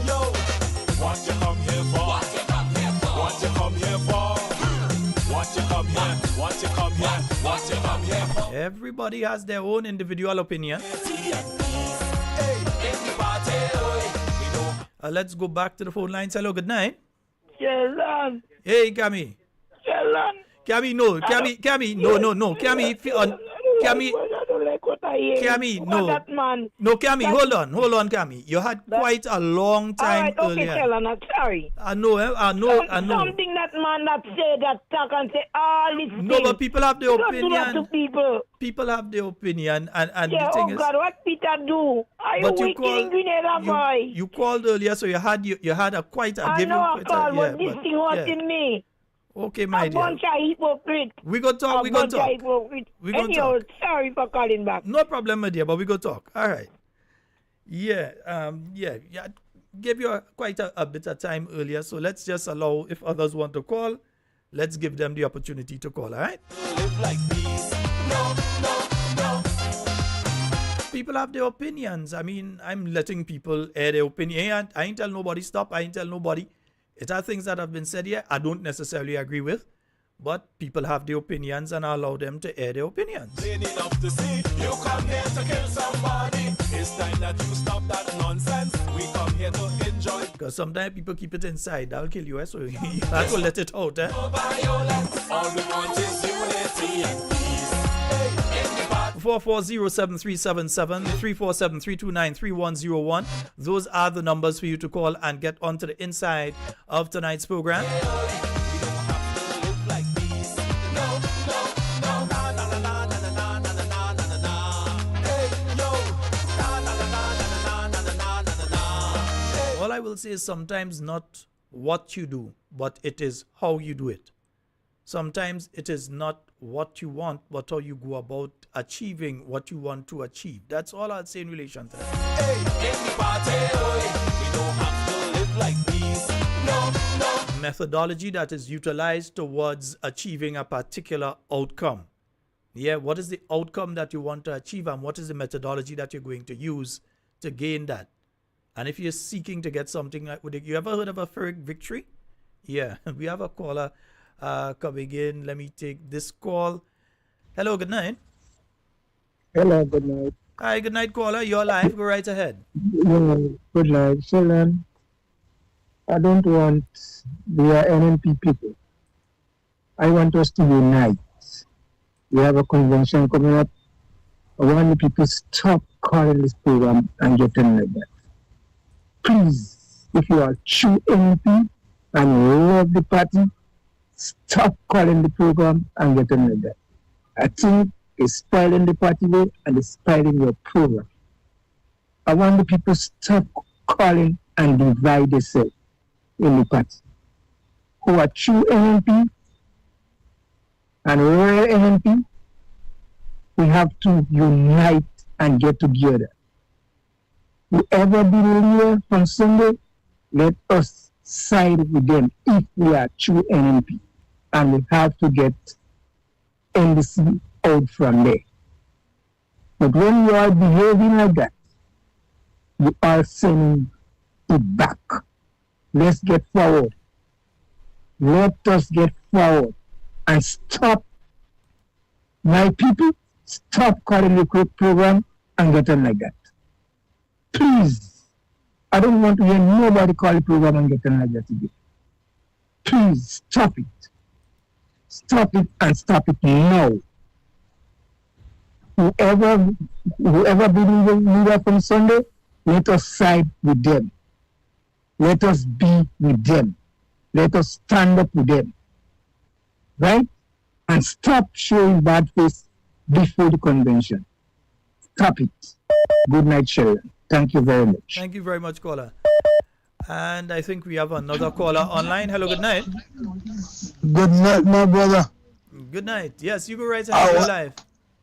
yo. What you come here for? What you come here for? What you come here for? What you come here? What you come here? What you come here for? Everybody has their own individual opinion. Let's go back to the phone lines. Hello, good night. Sheldon. Hey, Kami. Sheldon. Kami, no. Kami, no. Kami, Kami, no. No, Kami, hold on, Kami. You had quite a long time earlier. Okay, Sheldon, I'm sorry. I know. Something that man that say that talk and say all this No, but people have their opinion. Do that to people. People have their opinion, and yeah, the thing is, God, what Peter do? Are you wicked Grenada boy? You called earlier, so you had quite a I know I called, but this thing hurting me. Okay, my dear. A bunch of hypocrites. We go talk. Anyhow, sorry for calling back. No problem, my dear, but we go talk. All right. Yeah. Gave you quite a bit of time earlier, so let's just allow, if others want to call, let's give them the opportunity to call. All right. Live like these. No. People have their opinions. I mean, I'm letting people air their opinion. I ain't tell nobody stop. I ain't tell nobody. It are things that have been said here I don't necessarily agree with, but people have their opinions and I allow them to air their opinions. Enough to see you come here to kill somebody. It's time that you stop that nonsense. We come here to enjoy. Because sometimes people keep it inside. That'll kill you, so you have to let it out. No violence. All we want is unity and peace. 440-737-347-329-3101. Those are the numbers for you to call and get onto the inside of tonight's program. will say is sometimes not what you do, but it is how you do it. Sometimes it is not what you want, but how you go about achieving what you want to achieve. That's all I'll say in relation to that. Hey, in the party, we don't have to live like these. No, no. Methodology that is utilized towards achieving a particular outcome. Yeah, what is the outcome that you want to achieve, and what is the methodology that you're going to use to gain that? And if you're seeking to get something like, you ever heard of a Pyrrhic victory? Yeah, we have a caller coming in. Let me take this call. Hello, good night. Hello, good night. Hi, good night, caller. You're live. Go right ahead. Yeah, good night. Sheldon, I don't want the NNP people. I want us to unite. We have a convention coming up. I want the people stop calling this program and getting like that. Please, if you are true NNP and love the party, stop calling the program and getting like that. I think it's spoiling the party way and it's spoiling your program. I want the people to stop calling and divide themselves in the party. Who are true NNP and real NNP, we have to unite and get together. Whoever be the leader from Sunday, let us side with them if we are true NNP. And we have to get NDC out from there. But when you are behaving like that, you are sending it back. Let's get forward. Let us get forward and stop. My people, stop calling the quick program and get on like that. Please. I don't want to hear nobody call the program and get on like that again. Please, stop it. Stop it and stop it now. Whoever be the leader from Sunday, let us side with them. Let us be with them. Let us stand up with them. Right? And stop showing bad face before the convention. Stop it. Good night, Sheldon. Thank you very much. Thank you very much, caller. And I think we have another caller online. Hello, good night. Good night, my brother. Good night. Yes, you go right ahead. You're live.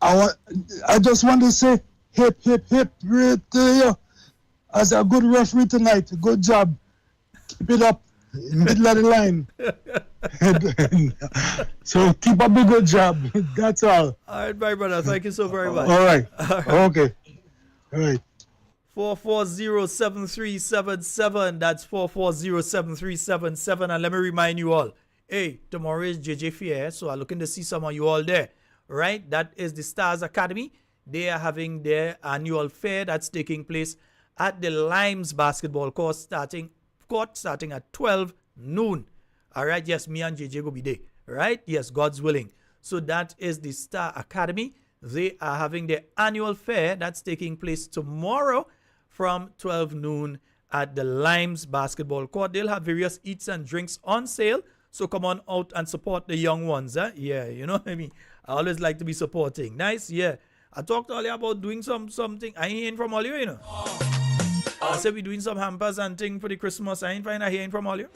I just want to say hip, hip, hip, right to you. As a good referee tonight. Good job. Keep it up. Middle of the line. So keep up the good job. That's all. All right, my brother. Thank you so very much. All right. Okay. All right. 440-7377. That's 440-7377. And let me remind you all, hey, tomorrow is JJ Fair, so I'm looking to see some of you all there. Right? That is the Stars Academy. They are having their annual fair that's taking place at the Limes basketball court starting at 12 noon. All right? Yes, me and JJ will be there. Right? Yes, God's willing. So that is the Star Academy. They are having their annual fair that's taking place tomorrow from 12 noon at the Limes basketball court. They'll have various eats and drinks on sale. So come on out and support the young ones. Huh? Yeah, you know what I mean? I always like to be supporting. Nice, yeah. I talked earlier about doing something. I ain't hearing from all you know. I said we're doing some hampers and thing for the Christmas. I ain't hearing from all you.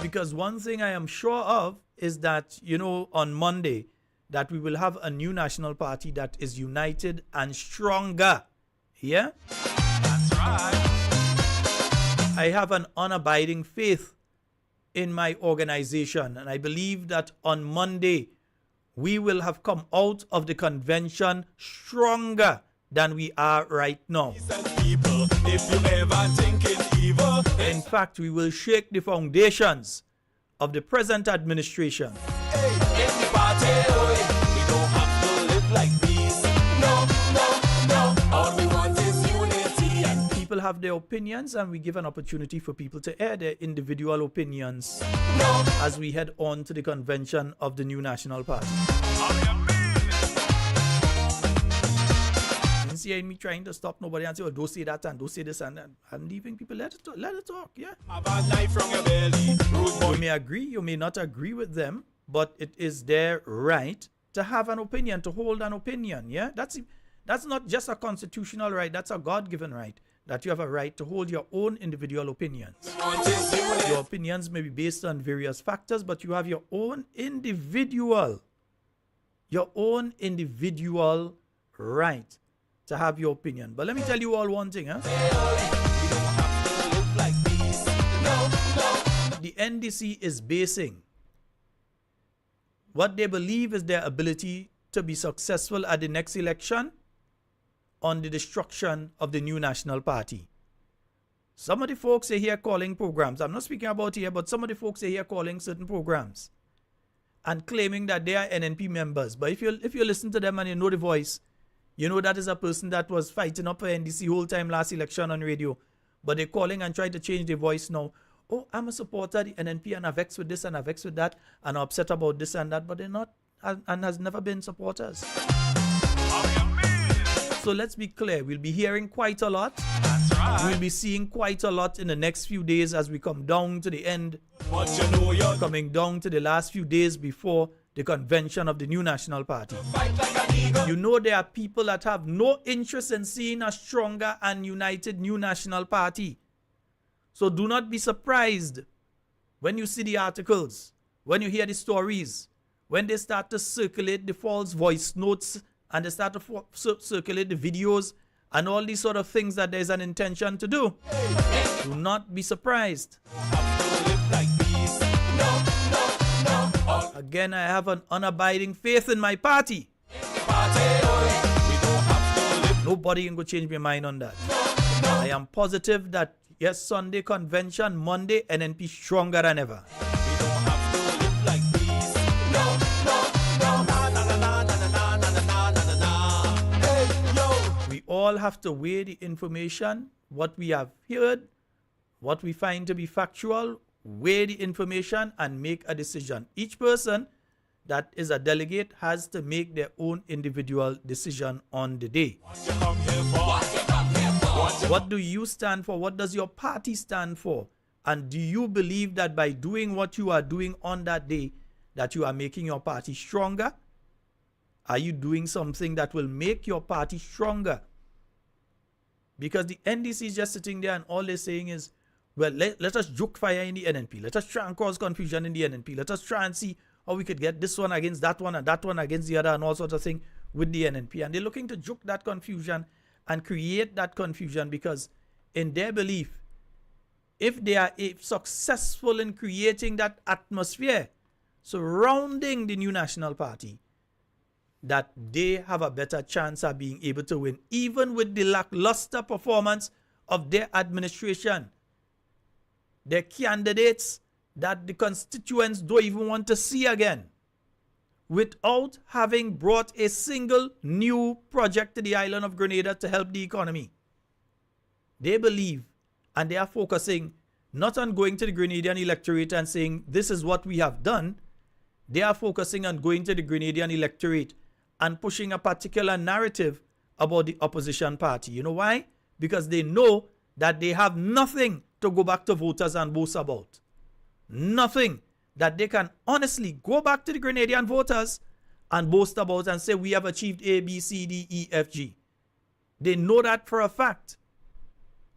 Because one thing I am sure of is that, you know, on Monday, that we will have a new national party that is united and stronger. Yeah? That's right. I have an unabiding faith in my organization, and I believe that on Monday, we will have come out of the convention stronger than we are right now. In fact, we will shake the foundations of the present administration. People have their opinions, and we give an opportunity for people to air their individual opinions as we head on to the convention of the new national party. You see me trying to stop nobody and say, oh, don't say that and don't say this and that. I'm leaving people, let it talk, yeah. You may agree, you may not agree with them, but it is their right to have an opinion, to hold an opinion. Yeah, that's not just a constitutional right, that's a God-given right, that you have a right to hold your own individual opinions. Your opinions may be based on various factors, but you have your own individual right to have your opinion. But let me tell you all one thing, huh? The NDC is basing what they believe is their ability to be successful at the next election on the destruction of the new national party. Some of the folks are here calling programs. I'm not speaking about here, but some of the folks are here calling certain programs and claiming that they are NNP members. But if you listen to them and you know the voice, you know that is a person that was fighting up for NDC whole time last election on radio. But they're calling and trying to change their voice now. Oh, I'm a supporter of the NNP and I vex with this and I vex with that and I'm upset about this and that, but they're not and has never been supporters. So let's be clear, we'll be hearing quite a lot. That's right. We'll be seeing quite a lot in the next few days as we come down to the end. Coming down to the last few days before the convention of the new national party. You know there are people that have no interest in seeing a stronger and united new national party. So do not be surprised when you see the articles, when you hear the stories, when they start to circulate the false voice notes and they start to circulate the videos and all these sort of things that there's an intention to do. Do not be surprised. Again, I have an unabiding faith in my party. Nobody can go change my mind on that. I am positive that yes, Sunday convention, Monday, NNP stronger than ever. We all have to weigh the information, what we have heard, what we find to be factual, weigh the information and make a decision. Each person that is a delegate has to make their own individual decision on the day. What do you stand for? What does your party stand for? And do you believe that by doing what you are doing on that day, that you are making your party stronger? Are you doing something that will make your party stronger? Because the NDC is just sitting there and all they're saying is, well, let us juke fire in the NNP. Let us try and cause confusion in the NNP. Let us try and see how we could get this one against that one and that one against the other and all sorts of things with the NNP. And they're looking to juke that confusion and create that confusion because in their belief, if they are successful in creating that atmosphere surrounding the new national party, that they have a better chance of being able to win, even with the lackluster performance of their administration. Their candidates that the constituents don't even want to see again, without having brought a single new project to the island of Grenada to help the economy. They believe and they are focusing not on going to the Grenadian electorate and saying, this is what we have done. They are focusing on going to the Grenadian electorate and pushing a particular narrative about the opposition party. You know why? Because they know that they have nothing to go back to voters and boast about. Nothing that they can honestly go back to the Grenadian voters and boast about and say we have achieved A, B, C, D, E, F, G. They know that for a fact.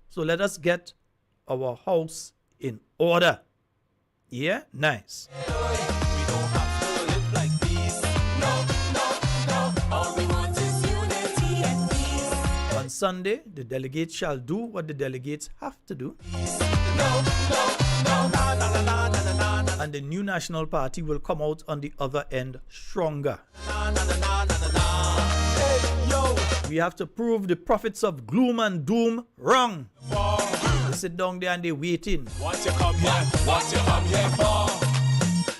So let us get our house in order. Yeah? Nice. On Sunday, the delegates shall do what the delegates have to do. And the new national party will come out on the other end stronger. We have to prove the prophets of gloom and doom wrong. They sit down there and they're waiting. What you come here for?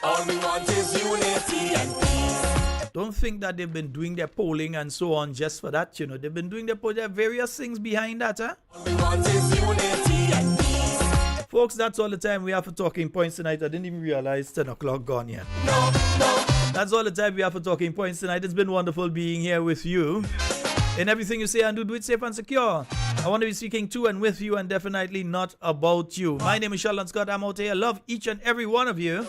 All we want is unity and peace. Don't think that they've been doing their polling and so on just for that, you know. They've been doing their various things behind that, huh? All we want is unity and peace. Folks, that's all the time we have for Talking Points tonight. I didn't even realize 10 o'clock gone yet. That's all the time we have for Talking Points tonight. It's been wonderful being here with you. In everything you say and do it safe and secure. I want to be speaking to and with you and definitely not about you. My name is Sheldon Scott. I'm out here. I love each and every one of you.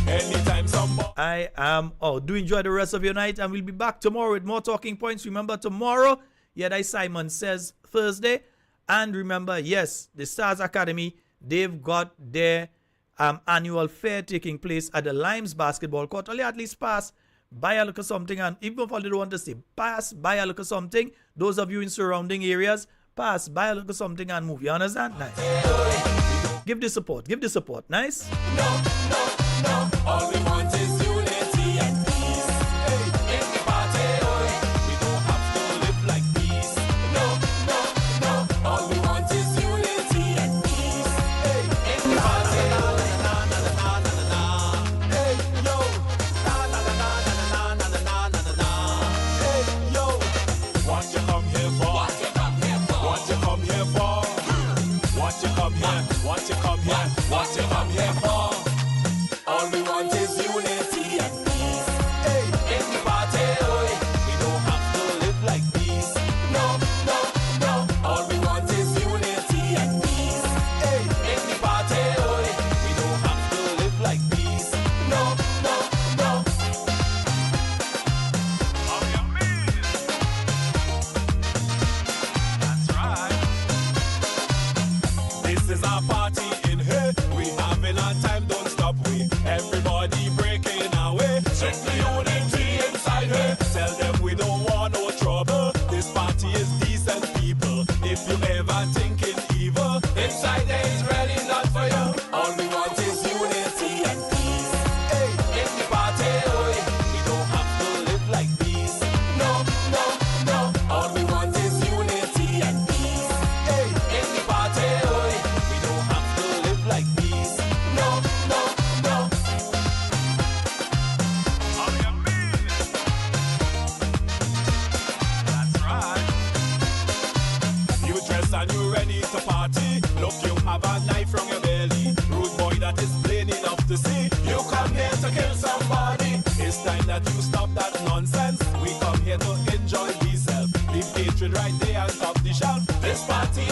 Anytime somebody. I am out. Do enjoy the rest of your night, and we'll be back tomorrow with more talking points. Remember, tomorrow, as Simon says, Thursday. And remember, yes, the Stars Academy, they've got their annual fair taking place at the Limes basketball court. Only at least pass, buy a look at something, and even if you don't want to say pass, buy a look at something. Those of you in surrounding areas, pass, buy a look at something and move. You understand? Nice. Give the support. Nice? No, all we want is unity and peace. Hey, in the party, we don't have to live like peace. No, all we want is unity and peace. Hey, in the party, hey, yo, hey, yo, what you come here for? What you come here for? What you come here for? What you come here? What you come here? What you come here for? All we want is unity and peace. Hey, in the party, we don't have to live like peace. No, all we want is unity and peace. Hey, in the party, we don't have to live like peace. No. That's right. This is our party in here. We having our time, don't stop. Everybody breaking away. Strictly unity inside her. Tell them we don't want no trouble. This party is decent people. If you ever thinking evil, inside there is really not for you. All we want is unity and peace. Hey, in the party, we don't have to live like peace. No. All we want is unity and peace. Hey, in the party, we don't have to live like peace. No. And you ready to party? Look, you have a knife from your belly. Rude boy, that is plain enough to see. You come here to kill somebody. It's time that you stop that nonsense. We come here to enjoy ourselves. Leave hatred right there on top the shelf. This party